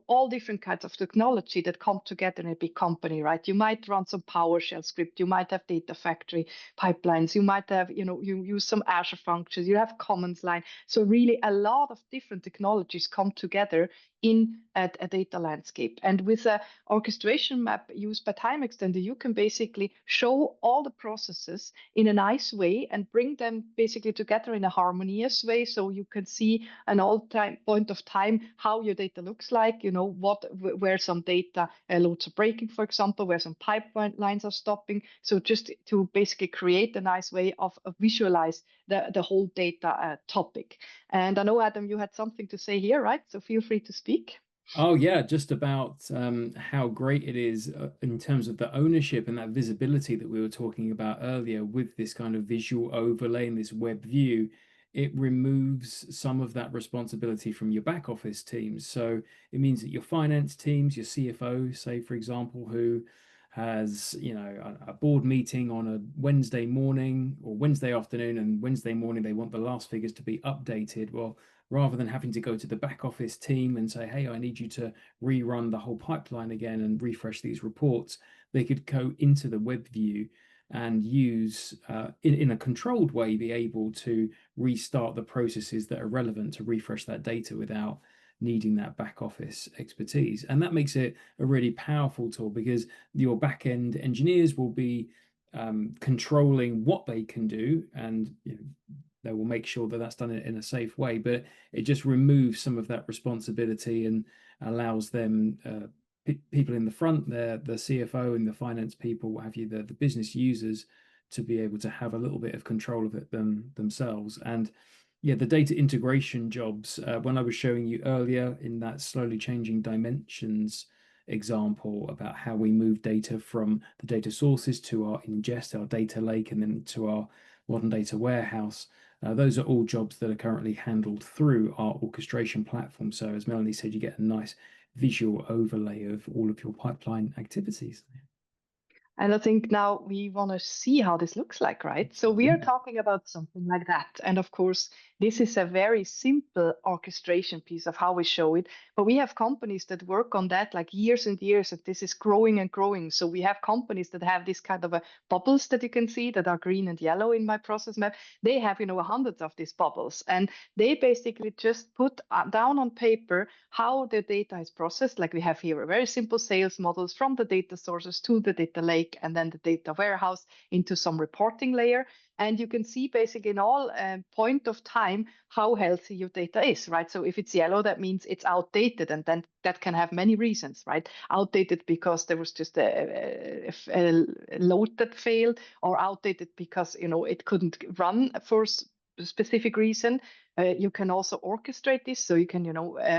all different kinds of technology that come together in a big company, right? You might run some PowerShell script, you might have data factory pipelines, you might have, you use some Azure functions, you have commands line. So really a lot of different technologies come together in a data landscape. And with a orchestration map used by TimeXtender, you can basically show all the processes in a nice way and bring them basically together in a harmonious way. So you can see an all-time point of time how your data looks like, where some data loads are breaking, for example, where some pipelines are stopping. So just to basically create a nice way of visualize the whole data topic. And I know, Adam, you had something to say here, right? So feel free to speak. Oh yeah, just about how great it is in terms of the ownership and that visibility that we were talking about earlier with this kind of visual overlay and this web view. It removes some of that responsibility from your back office teams. So it means that your finance teams, your CFO, say for example, who has a board meeting on a Wednesday morning or Wednesday afternoon, and Wednesday morning they want the last figures to be updated. Well, rather than having to go to the back office team and say, hey, I need you to rerun the whole pipeline again and refresh these reports, they could go into the web view and use, in a controlled way, be able to restart the processes that are relevant to refresh that data without needing that back office expertise. And that makes it a really powerful tool, because your back end engineers will be controlling what they can do, and they will make sure that that's done in a safe way, but it just removes some of that responsibility and allows them, people in the front there, the CFO and the finance people, what have you, the business users, to be able to have a little bit of control of it themselves. And yeah, the data integration jobs, when I was showing you earlier in that slowly changing dimensions example about how we move data from the data sources to our ingest, our data lake, and then to our modern data warehouse. Those are all jobs that are currently handled through our orchestration platform. So as Melanie said, you get a nice visual overlay of all of your pipeline activities. And I think now we want to see how this looks like, right? So we are talking about something like that. And of course, this is a very simple orchestration piece of how we show it. But we have companies that work on that like years and years, and this is growing and growing. So we have companies that have this kind of bubbles that you can see that are green and yellow in my process map. They have, hundreds of these bubbles. And they basically just put down on paper how the data is processed. Like we have here a very simple sales models from the data sources to the data lake. lake, and then the data warehouse into some reporting layer. And you can see basically in all point of time how healthy your data is, right? So if it's yellow, that means it's outdated, and then that can have many reasons, right? Outdated because there was just a load that failed, or outdated because it couldn't run for a specific reason. You can also orchestrate this, so you can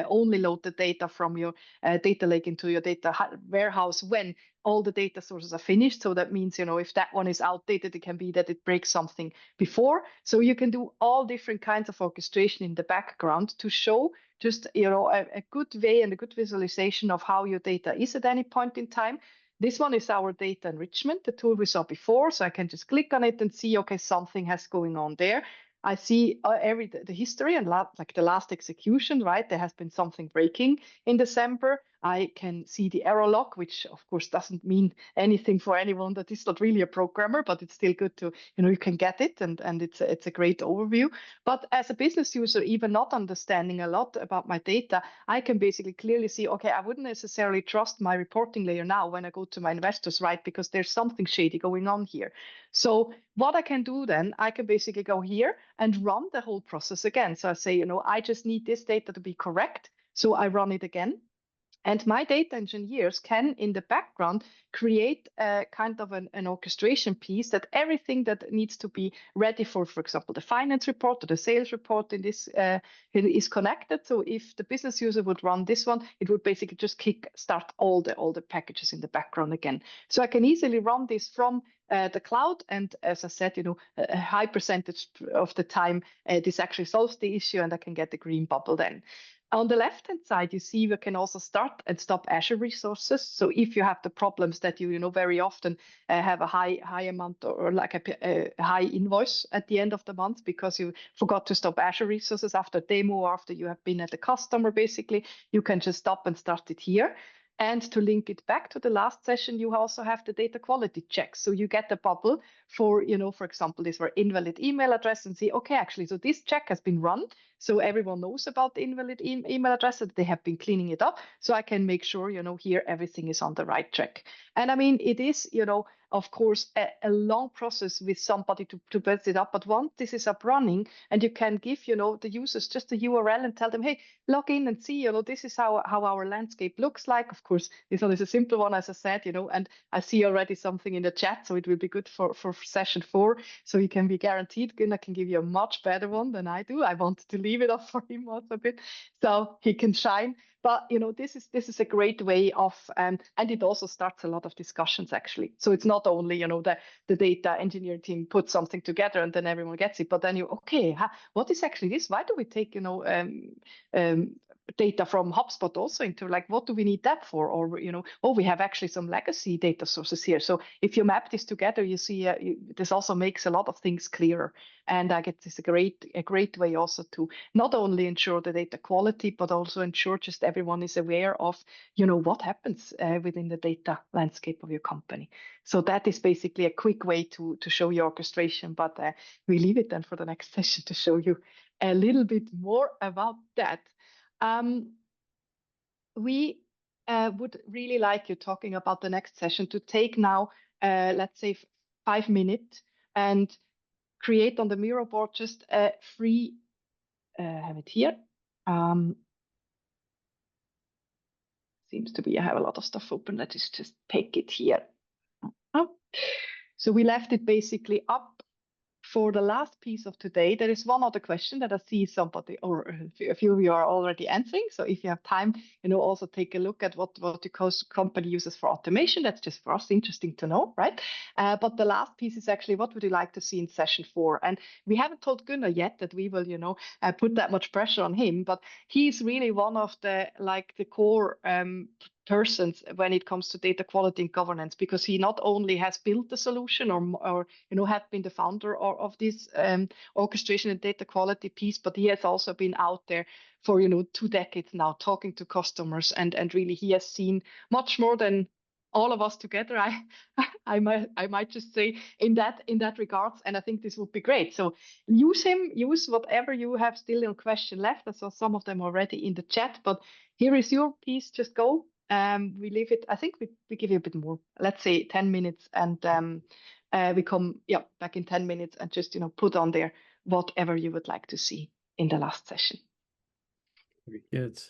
only load the data from your data lake into your data warehouse when all the data sources are finished. So that means, if that one is outdated, it can be that it breaks something before. So you can do all different kinds of orchestration in the background to show just, a good way and a good visualization of how your data is at any point in time. This one is our data enrichment, the tool we saw before. So I can just click on it and see, okay, something has going on there. I see the history and like the last execution, right? There has been something breaking in December. I can see the error log, which of course doesn't mean anything for anyone that is not really a programmer, but it's still good to, you can get it, and it's a great overview. But as a business user, even not understanding a lot about my data, I can basically clearly see, okay, I wouldn't necessarily trust my reporting layer now when I go to my investors, right? Because there's something shady going on here. So what I can do then, I can basically go here and run the whole process again. So I say, I just need this data to be correct. So I run it again. And my data engineers can, in the background, create a kind of an orchestration piece that everything that needs to be ready for example, the finance report or the sales report in this is connected. So if the business user would run this one, it would basically just start all the packages in the background again. So I can easily run this from the cloud. And as I said, a high percentage of the time, this actually solves the issue, and I can get the green bubble then. On the left-hand side, you see we can also start and stop Azure resources. So if you have the problems that you very often have a high amount or like a high invoice at the end of the month because you forgot to stop Azure resources after demo or after you have been at the customer, basically, you can just stop and start it here. And to link it back to the last session, you also have the data quality checks. So you get a bubble for, for example, these were invalid email address, and see, okay, actually, so this check has been run. So everyone knows about the invalid email address, that they have been cleaning it up. So I can make sure, here everything is on the right track. And I mean, it is, of course, a long process with somebody to build it up. But once this is up running, and you can give, the users just a URL and tell them, hey, log in and see, this is how our landscape looks like. Of course, this one is a simple one, as I said, and I see already something in the chat, so it will be good for session 4. So you can be guaranteed Gunnar can give you a much better one than I do. I wanted to leave it up for him also a bit, so he can shine. But this is a great way of, and it also starts a lot of discussions actually. So it's not only the data engineering team puts something together and then everyone gets it, but then what is actually this? Why do we take data from HubSpot also into like, what do we need that for? Or we have actually some legacy data sources here. So if you map this together, you see this also makes a lot of things clearer. And I get this a great way also to not only ensure the data quality, but also ensure just everyone is aware of what happens within the data landscape of your company. So that is basically a quick way to show you orchestration. But we leave it then for the next session to show you a little bit more about that. We would really like you, talking about the next session, to take now, let's say 5 minutes and create on the Miro board just a free, have it here. Seems to be I have a lot of stuff open. Let's just pick it here. So we left it basically up for the last piece of today. There is one other question that I see somebody or a few of you are already answering. So if you have time, also take a look at what the company uses for automation. That's just for us interesting to know, right? But the last piece is actually, what would you like to see in session 4? And we haven't told Gunnar yet that we will, put that much pressure on him, but he's really one of the core persons when it comes to data quality and governance, because he not only has built the solution or had been the founder of this orchestration and data quality piece, but he has also been out there for 2 decades now, talking to customers, and really he has seen much more than all of us together. I might just say in that regards, and I think this would be great. So use whatever you have still in question left. I saw some of them already in the chat, but here is your piece. Just go we leave it. I think we give you a bit more. Let's say 10 minutes, and we come back in 10 minutes and just put on there whatever you would like to see in the last session. Very good.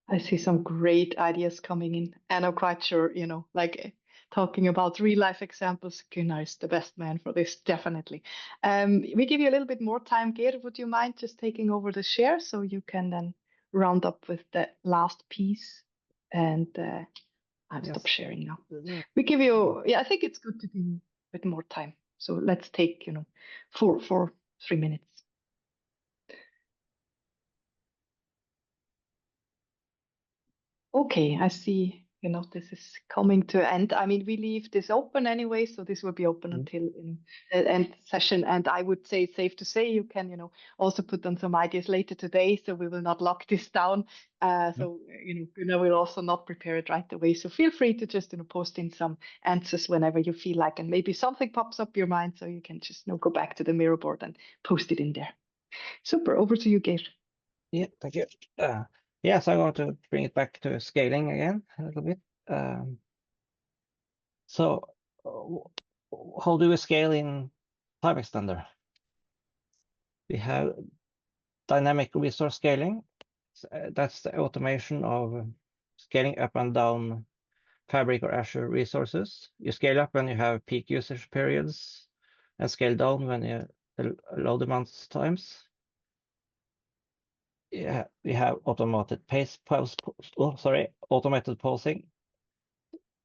I see some great ideas coming in, and I'm quite sure, like talking about real life examples, Gunnar is the best man for this, definitely. We give you a little bit more time. Geir, would you mind just taking over the share so you can then round up with the last piece? And I'll stop sharing now. We give you, I think it's good to give you a bit more time. So let's take, 3 minutes. Okay, I see this is coming to an end. I mean, we leave this open anyway, so this will be open until the end session. And I would say it's safe to say you can, also put on some ideas later today. So we will not lock this down. So, Gunnar will also not prepare it right away. So feel free to just, post in some answers whenever you feel like, and maybe something pops up your mind. So you can just, go back to the Miro board and post it in there. Super. Over to you, Geir. Yeah, thank you. Yes, I want to bring it back to scaling again a little bit. So how do we scale in TimeXtender? We have dynamic resource scaling. That's the automation of scaling up and down Fabric or Azure resources. You scale up when you have peak usage periods and scale down when you low demand times. Yeah, we have automated automated pausing.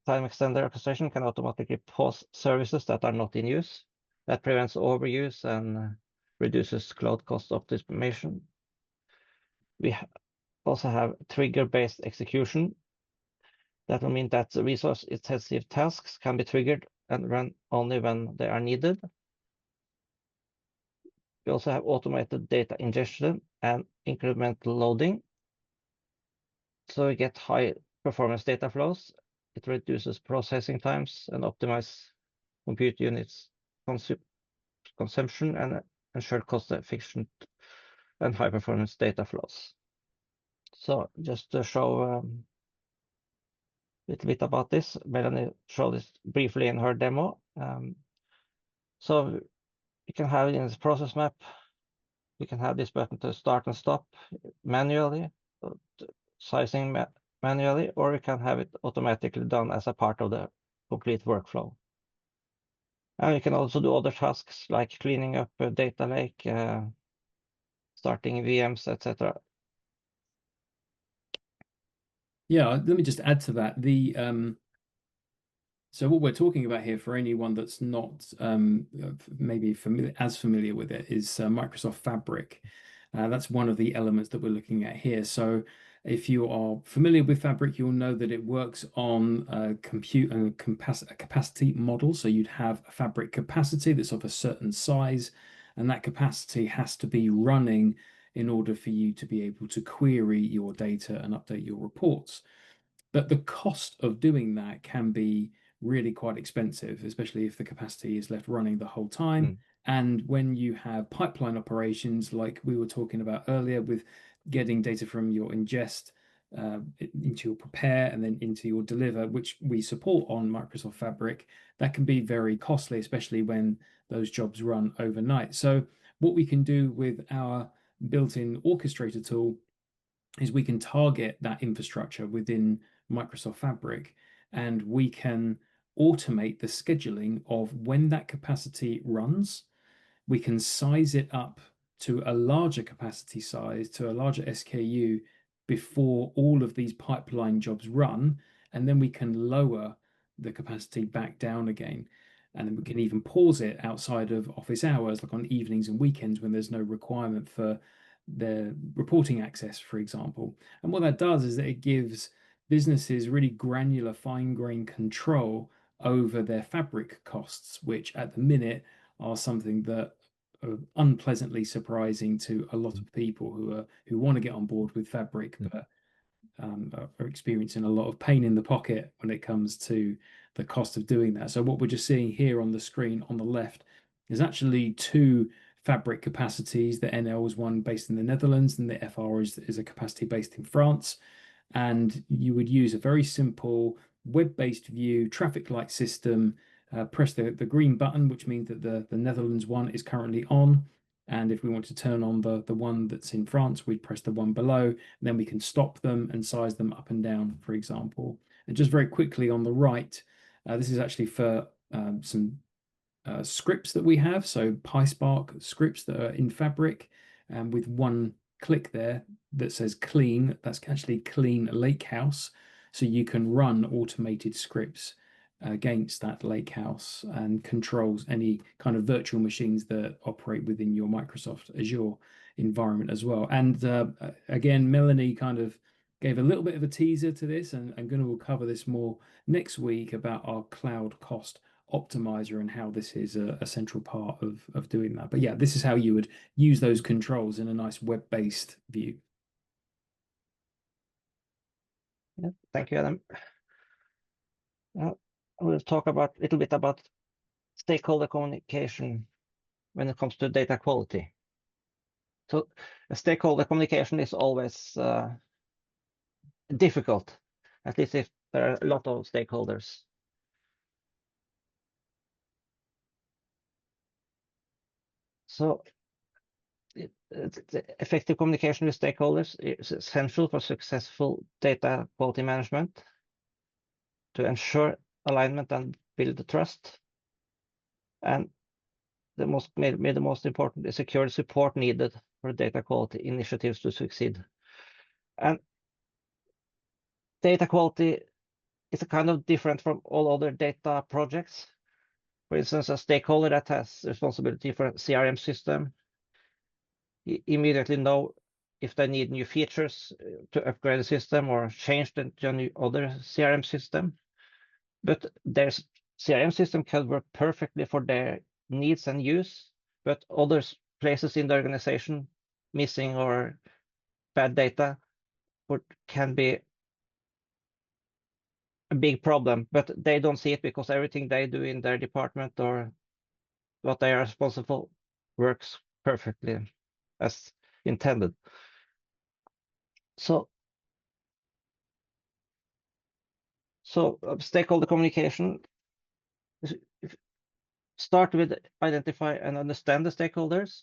TimeXtender Orchestration can automatically pause services that are not in use. That prevents overuse and reduces cloud cost optimization. We also have trigger-based execution. That will mean that the resource-intensive tasks can be triggered and run only when they are needed. We also have automated data ingestion and incremental loading. So we get high performance data flows. It reduces processing times and optimizes compute units consumption and ensure cost-efficient and high performance data flows. So just to show a little bit about this, Melanie showed this briefly in her demo. So you can have it in this process map. You can have this button to start and stop manually, sizing manually, or you can have it automatically done as a part of the complete workflow. And you can also do other tasks like cleaning up a data lake, starting VMs, etc. Yeah, let me just add to that. So what we're talking about here, for anyone that's not maybe familiar with it, is Microsoft Fabric. That's one of the elements that we're looking at here. So if you are familiar with Fabric, you'll know that it works on a capacity model. So you'd have a Fabric capacity that's of a certain size, and that capacity has to be running in order for you to be able to query your data and update your reports. But the cost of doing that can be really quite expensive, especially if the capacity is left running the whole time. And when you have pipeline operations like we were talking about earlier, with getting data from your ingest into your prepare and then into your deliver, which we support on Microsoft Fabric, that can be very costly, especially when those jobs run overnight. So what we can do with our built-in orchestrator tool is we can target that infrastructure within Microsoft Fabric, and we can automate the scheduling of when that capacity runs. We can size it up to a larger capacity size, to a larger SKU before all of these pipeline jobs run, and then we can lower the capacity back down again. And then we can even pause it outside of office hours, like on evenings and weekends when there's no requirement for their reporting access, for example. And what that does is that it gives businesses really granular, fine-grained control over their Fabric costs, which at the minute are something that are unpleasantly surprising to a lot of people who want to get on board with Fabric, but are experiencing a lot of pain in the pocket when it comes to the cost of doing that. So what we're just seeing here on the screen on the left is actually two Fabric capacities. The NL is one based in the Netherlands, and the FR is a capacity based in France. And you would use a very simple web-based view traffic light system. Press the green button, which means that the Netherlands one is currently on. And if we want to turn on the one that's in France, we'd press the one below, and then we can stop them and size them up and down, for example. And just very quickly on the right, this is actually for some scripts that we have. So PySpark scripts that are in Fabric, and with one click there that says clean, that's actually clean Lakehouse. So you can run automated scripts against that Lakehouse and controls any kind of virtual machines that operate within your Microsoft Azure environment as well. And again, Melanie kind of gave a little bit of a teaser to this, and I'm going to cover this more next week about our cloud cost optimizer and how this is a central part of doing that. But yeah, this is how you would use those controls in a nice web-based view. Yeah, thank you, Adam. We'll talk a little bit about stakeholder communication when it comes to data quality. So stakeholder communication is always difficult, at least if there are a lot of stakeholders. So effective communication with stakeholders is essential for successful data quality management to ensure alignment and build trust. And maybe the most important is secure support needed for data quality initiatives to succeed. And data quality is a kind of different from all other data projects. For instance, a stakeholder that has responsibility for a CRM system immediately know if they need new features to upgrade the system or change to a new other CRM system. But their CRM system can work perfectly for their needs and use, but other places in the organization missing or bad data can be a big problem, but they don't see it because everything they do in their department or what they are responsible for works perfectly as intended. So stakeholder communication start with identify and understand the stakeholders.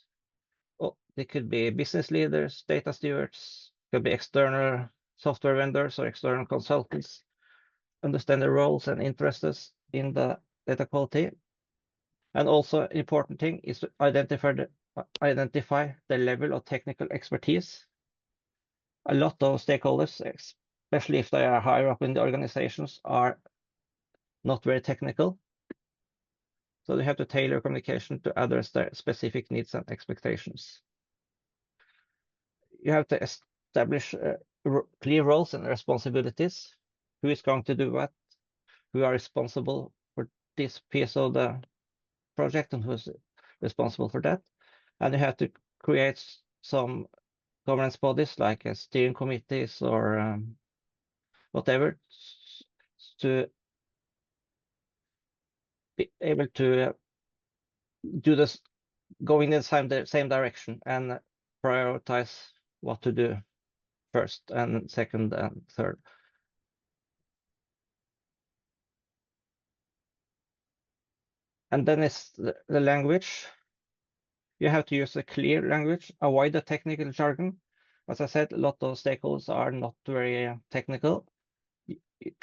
They could be business leaders, data stewards, could be external software vendors or external consultants. Understand the roles and interests in the data quality. And also important thing is to identify the level of technical expertise. A lot of stakeholders, especially if they are higher up in the organizations, are not very technical. So they have to tailor communication to address their specific needs and expectations. You have to establish clear roles and responsibilities. Who is going to do what? Who are responsible for this piece of the project and who's responsible for that? And you have to create some governance bodies like steering committees or whatever to be able to do this, go in the same direction and prioritize what to do first and second and third. And then it's the language. You have to use a clear language, avoid the technical jargon. As I said, a lot of stakeholders are not very technical.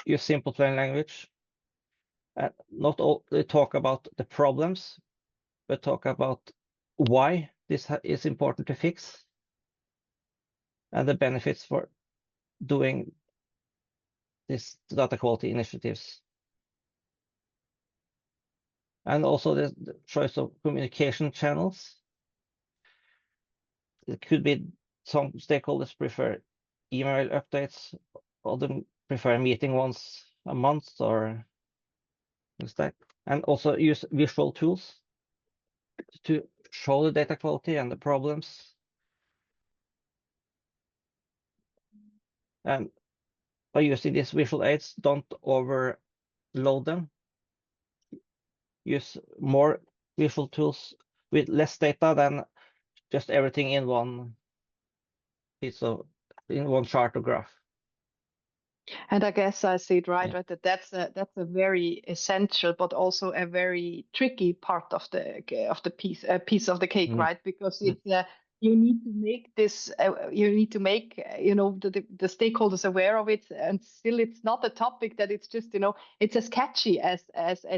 Use simple plain language. Not only talk about the problems, but talk about why this is important to fix and the benefits for doing this data quality initiatives. And also the choice of communication channels. It could be some stakeholders prefer email updates, others prefer meeting once a month or things like that. And also use visual tools to show the data quality and the problems. And by using these visual aids, don't overload them. Use more visual tools with less data than just everything in one piece of, in one chart or graph. And I guess I see it right, Yeah. right? That's a very essential, but also a very tricky part of the piece of the cake, right? Because it's you need to make this, you need to make the stakeholders aware of it, and still it's not a topic that it's just it's as catchy as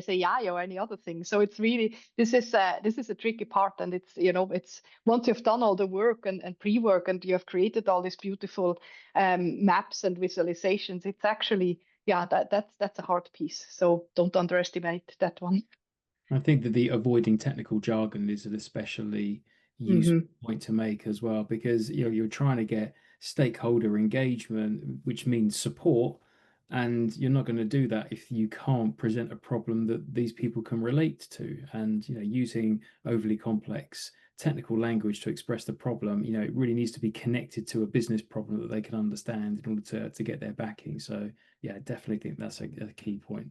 AI or any other thing. So it's really this is a tricky part, and it's it's once you've done all the work and pre-work and you have created all these beautiful maps and visualizations, it's actually that's a hard piece. So don't underestimate that one. I think that the avoiding technical jargon is an especially useful point to make as well, because you're trying to get stakeholder engagement, which means support. And you're not going to do that if you can't present a problem that these people can relate to. And using overly complex technical language to express the problem, it really needs to be connected to a business problem that they can understand in order to get their backing. So yeah, I definitely think that's a key point.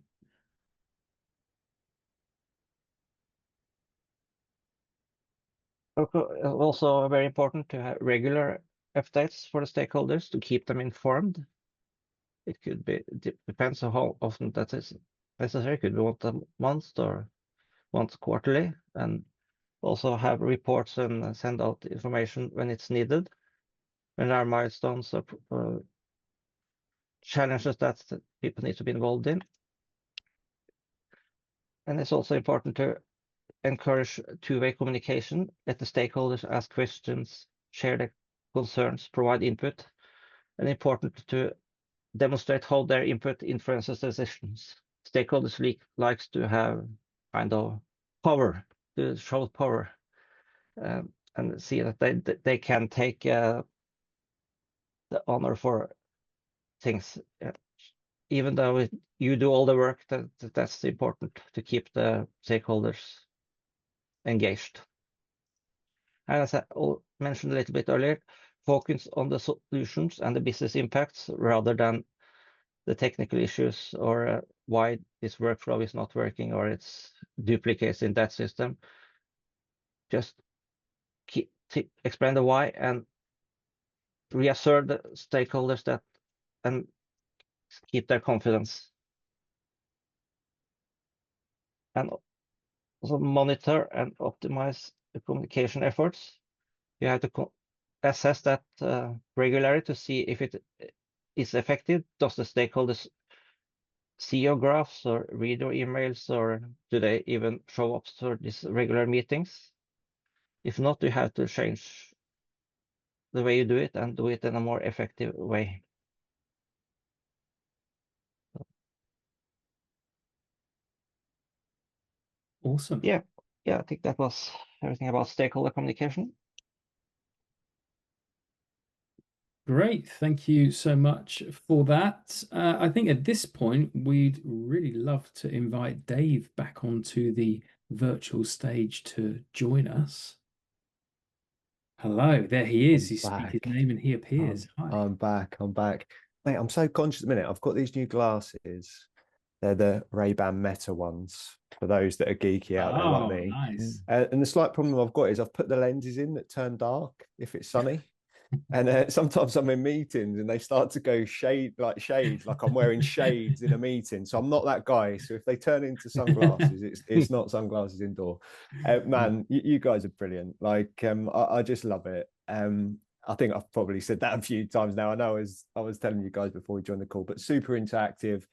Also very important to have regular updates for the stakeholders to keep them informed. It could be, depends on how often that is necessary. It could be once a month or once quarterly, and also have reports and send out information when it's needed, when there are milestones or challenges that people need to be involved in. And it's also important to encourage two-way communication, let the stakeholders ask questions, share their concerns, provide input, and important to demonstrate how their input influences decisions. Stakeholders likes to have kind of power, to show power, and see that they can take the honor for things. Even though you do all the work, that's important to keep the stakeholders engaged. And as I mentioned a little bit earlier, focus on the solutions and the business impacts rather than the technical issues or why this workflow is not working or it's duplicates in that system. Just explain the why and reassure the stakeholders that and keep their confidence. And also monitor and optimize the communication efforts. You have to assess that regularly to see if it is effective. Does the stakeholders see your graphs or read your emails, or do they even show up for these regular meetings? If not, you have to change the way you do it and do it in a more effective way. Awesome. Yeah, I think that was everything about stakeholder communication. Great, thank you so much for that. I think at this point, we'd really love to invite Dave back onto the virtual stage to join us. Hello, there he is. You speak his name and he appears. Hi. I'm back. Mate, I'm so conscious at the minute. I've got these new glasses. They're the Ray-Ban Meta ones, for those that are geeky out there like me. Nice. And the slight problem I've got is I've put the lenses in that turn dark if it's sunny. And sometimes I'm in meetings and they start to go shades, like I'm wearing shades in a meeting. So I'm not that guy. So if they turn into sunglasses, it's not sunglasses indoor. Man, you guys are brilliant. Like, I just love it. I think I've probably said that a few times now. I know I was telling you guys before we joined the call, but super interactive.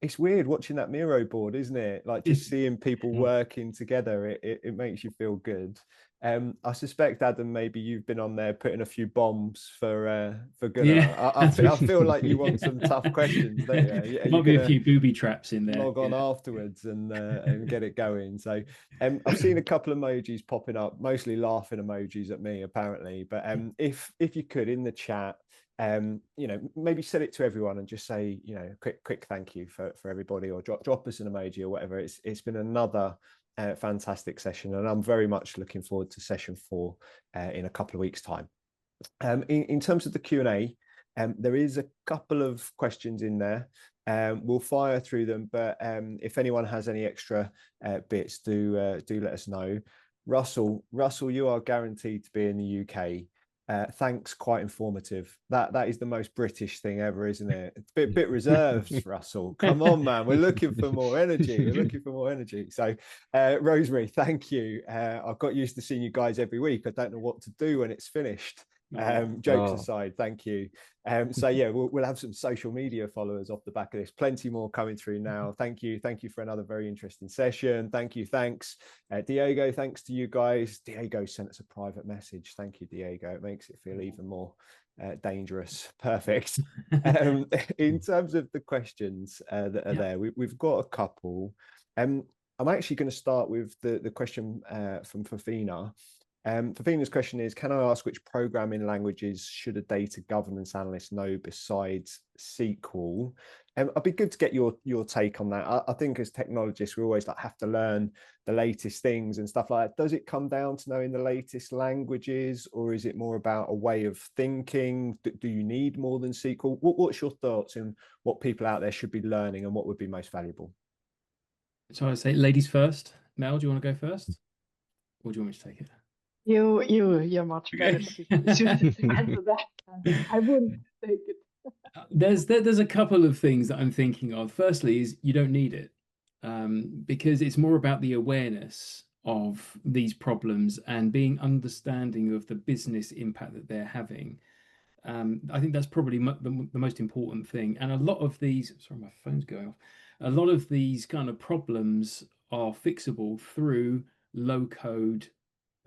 It's weird watching that Miro board, isn't it? Like just seeing people working together, it makes you feel good. I suspect, Adam, maybe you've been on there putting a few bombs for Gunnar. Yeah, I feel like you want some tough questions, don't you? Might be a few booby traps in there. Log on afterwards and get it going. So I've seen a couple of emojis popping up, mostly laughing emojis at me, apparently. But if you could in the chat, maybe set it to everyone and just say, quick thank you for everybody, or drop us an emoji or whatever. It's been another fantastic session, and I'm very much looking forward to session 4 in a couple of weeks' time. In terms of the Q&A, there is a couple of questions in there. We'll fire through them, but if anyone has any extra bits, do let us know. Russell, you are guaranteed to be in the UK. Thanks, quite informative. That is the most British thing ever, isn't it? It's a bit reserved, Russell. Come on, man. We're looking for more energy. So, Rosemary, thank you. I've got used to seeing you guys every week. I don't know what to do when it's finished. Jokes aside, thank you. So yeah, we'll have some social media followers off the back of this. Plenty more coming through now. Thank you for another very interesting session. Thanks Diego, thanks to you guys. Diego sent us a private message. Thank you, Diego. It makes it feel even more dangerous. Perfect. In terms of the questions that are there, we've got a couple. I'm actually going to start with the question from Fafina. Fafina's question is, can I ask which programming languages should a data governance analyst know besides SQL? I'd be good to get your take on that. I think as technologists, we always have to learn the latest things and stuff like that. Does it come down to knowing the latest languages, or is it more about a way of thinking? Do you need more than SQL? What's your thoughts on what people out there should be learning and what would be most valuable? So I say ladies first. Mel, do you want to go first? Or do you want me to take it? You're much better suited to answer that. I wouldn't take it. There's a couple of things that I'm thinking of. Firstly, is you don't need it, because it's more about the awareness of these problems and being understanding of the business impact that they're having. I think that's probably the most important thing. And a lot of these, sorry, my phone's going off. A lot of these kind of problems are fixable through low code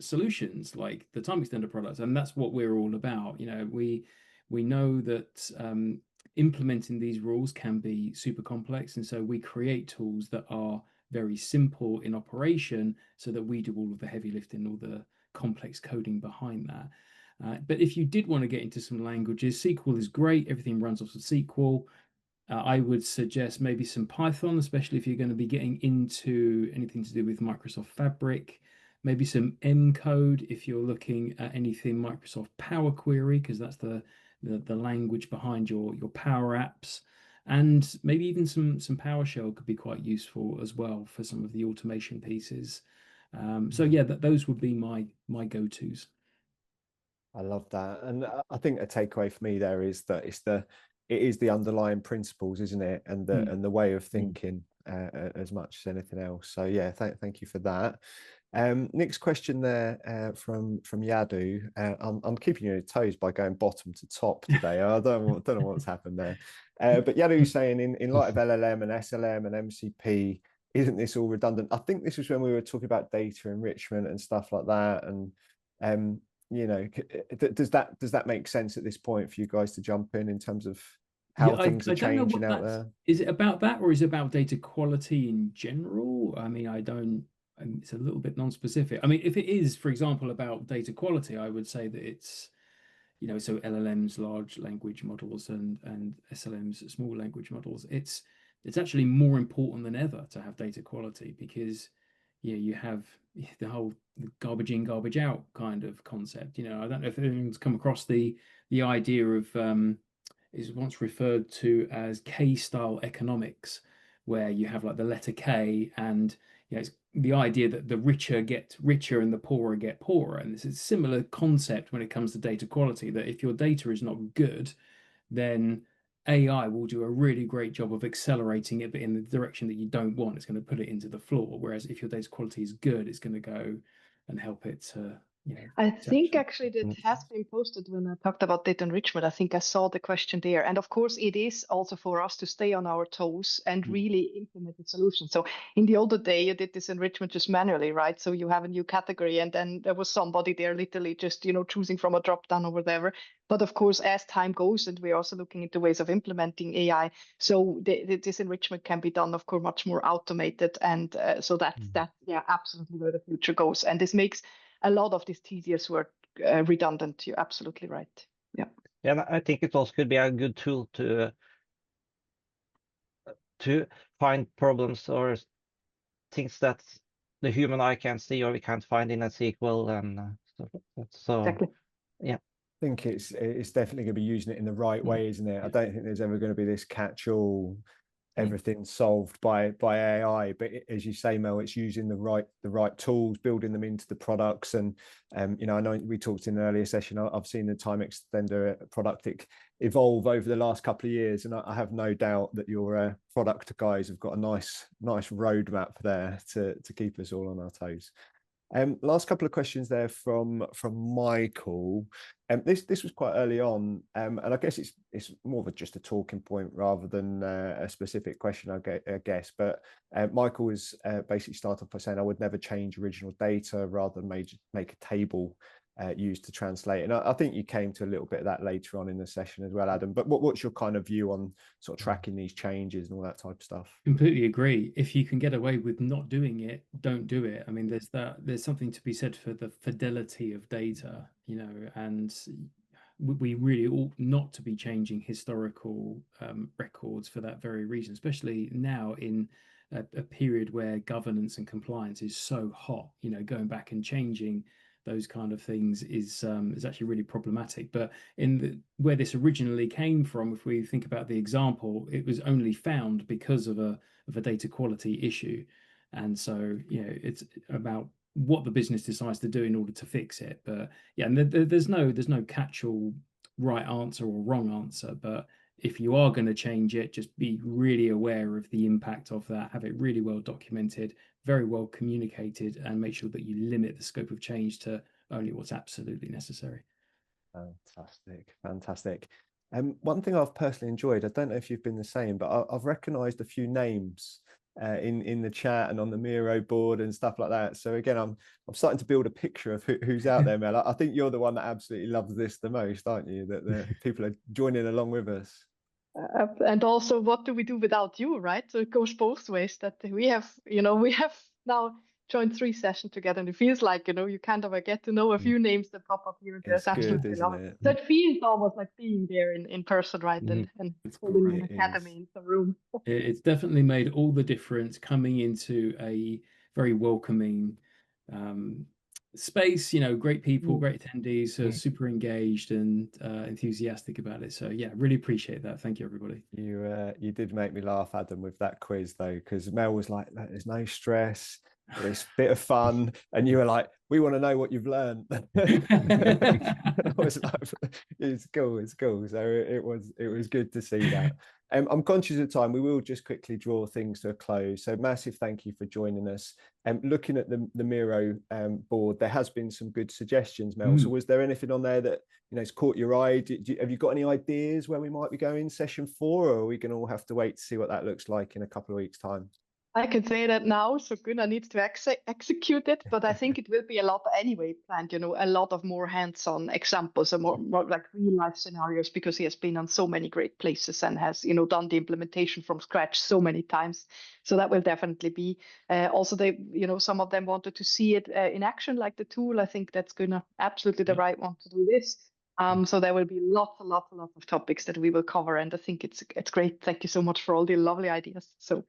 solutions like the TimeXtender products, and that's what we're all about. You know, we know that implementing these rules can be super complex, and so we create tools that are very simple in operation so that we do all of the heavy lifting, all the complex coding behind that. But if you did want to get into some languages, SQL is great. Everything runs off of SQL. I would suggest maybe some Python, especially if you're going to be getting into anything to do with Microsoft Fabric. Maybe some M code if you're looking at anything Microsoft Power Query, because that's the language behind your Power Apps. And maybe even some PowerShell could be quite useful as well for some of the automation pieces. So yeah, those would be my go-tos. I love that, and I think a takeaway for me there is that it is the underlying principles, isn't it, and the way of thinking as much as anything else. So yeah, thank you for that. Next question there from Yadu. I'm keeping you on your toes by going bottom to top today. I don't know what's happened there, but Yadu's saying in light of LLM and SLM and MCP, isn't this all redundant? I think this was when we were talking about data enrichment and stuff like that, and you know, does that make sense at this point for you guys to jump in terms of how things are changing out there? Is it about that, or is it about data quality in general? I mean, it's a little bit non-specific. I mean, if it is, for example, about data quality, I would say that it's, you know, so LLMs, large language models, and SLMs, small language models, it's actually more important than ever to have data quality, because you have the whole garbage in, garbage out kind of concept. You know, I don't know if anyone's come across the idea of is once referred to as K-style economics, where you have like the letter K, and it's the idea that the richer get richer and the poorer get poorer. And this is a similar concept when it comes to data quality, that if your data is not good, then AI will do a really great job of accelerating it, but in the direction that you don't want. It's going to put it into the floor. Whereas if your data quality is good, it's going to go and help it to, I think actually that has been posted when I talked about data enrichment. I think I saw the question there. And of course, it is also for us to stay on our toes and really implement the solution. So in the older day, you did this enrichment just manually, right? So you have a new category, and then there was somebody there literally just, choosing from a drop down or whatever. But of course, as time goes, and we're also looking into ways of implementing AI, so this enrichment can be done, of course, much more automated. And so that's absolutely where the future goes. And this makes a lot of this tedious work redundant. You're absolutely right. Yeah. Yeah, I think it also could be a good tool to find problems or things that the human eye can't see or we can't find in a SQL and so Exactly. Yeah. I think it's definitely going to be using it in the right way, isn't it? I don't think there's ever going to be this catch-all, everything solved by AI, but as you say, Mel, it's using the right tools, building them into the products. And I know we talked in an earlier session, I've seen the TimeXtender product evolve over the last couple of years, and I have no doubt that your product guys have got a nice roadmap there to keep us all on our toes. Last couple of questions there from Michael. This was quite early on, and I guess it's more of just a talking point rather than a specific question, I guess. But Michael was basically started by saying, I would never change original data, rather than make a table used to translate. And I think you came to a little bit of that later on in the session as well, Adam. But what's your kind of view on sort of tracking these changes and all that type of stuff? Completely agree. If you can get away with not doing it, don't do it. I mean, there's something to be said for the fidelity of data, you know, and we really ought not to be changing historical records for that very reason, especially now in a period where governance and compliance is so hot. You know, going back and changing those kind of things is actually really problematic. But where this originally came from, if we think about the example, it was only found because of a data quality issue, and so you know it's about what the business decides to do in order to fix it. But yeah, and there's no catch-all right answer or wrong answer. But if you are going to change it, just be really aware of the impact of that. Have it really well documented, very well communicated, and make sure that you limit the scope of change to only what's absolutely necessary. Fantastic. One thing I've personally enjoyed, I don't know if you've been the same, but I've recognized a few names in the chat and on the Miro board and stuff like that. So again, I'm starting to build a picture of who's out there, Mel. I think you're the one that absolutely loves this the most, aren't you? That the people are joining along with us. And also, what do we do without you, right? So it goes both ways. That we have now joined 3 sessions together, and it feels like you kind of get to know a few names that pop up here and there. It's good, isn't it? So it feels almost like being there in person, right? And holding an academy in the room. It's definitely made all the difference coming into a very welcoming space. You know, great people, great attendees, super engaged and enthusiastic about it. So yeah, really appreciate that. Thank you, everybody. You did make me laugh, Adam, with that quiz though, because Mel was like, "There's no stress, it's a bit of fun," and you were like, "We want to know what you've learned." I was like, it's cool. So it was good to see that. I'm conscious of time. We will just quickly draw things to a close. So massive thank you for joining us. Looking at the Miro board, there has been some good suggestions, Mel. So was there anything on there that has caught your eye? Have you got any ideas where we might be going session 4, or are we going to all have to wait to see what that looks like in a couple of weeks' time? I can say that now, so Gunnar needs to execute it, but I think it will be a lot anyway planned, a lot of more hands-on examples and more like real-life scenarios, because he has been on so many great places and has, done the implementation from scratch so many times. So that will definitely be. Also, some of them wanted to see it in action, like the tool. I think that's Gunnar absolutely the right one to do this. So there will be lots of topics that we will cover, and I think it's great. Thank you so much for all the lovely ideas. So,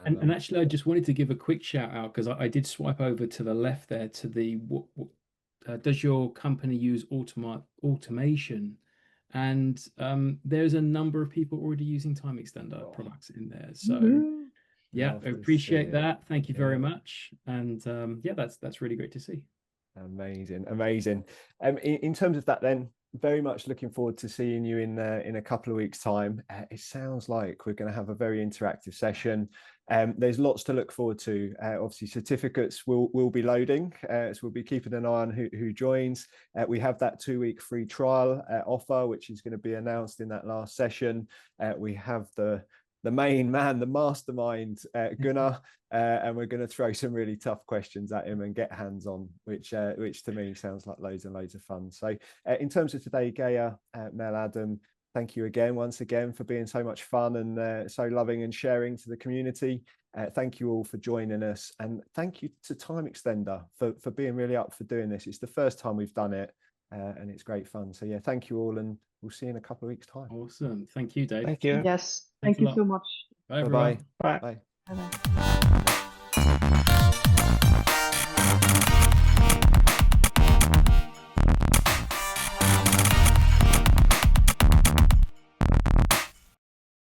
and actually, I just wanted to give a quick shout out, because I did swipe over to the left there to the does your company use automation? And there's a number of people already using TimeXtender products in there. So yeah, I appreciate that. Thank you very much. And yeah, that's really great to see. Amazing. In terms of that, then, very much looking forward to seeing you in a couple of weeks' time. It sounds like we're going to have a very interactive session. There's lots to look forward to. Obviously, certificates will be loading, so we'll be keeping an eye on who joins. We have that 2-week free trial offer, which is going to be announced in that last session. We have the main man, the mastermind, Gunnar, and we're going to throw some really tough questions at him and get hands on, which to me sounds like loads and loads of fun. So in terms of today, Gaia, Mel, Adam, thank you once again for being so much fun and so loving and sharing to the community. Thank you all for joining us, and thank you to TimeXtender for being really up for doing this. It's the first time we've done it, and it's great fun. So yeah, thank you all, and we'll see you in a couple of weeks' time. Awesome. Thank you, Dave. Thank you. yes, thank you so much. Bye, everyone. Bye. Bye. Bye-bye.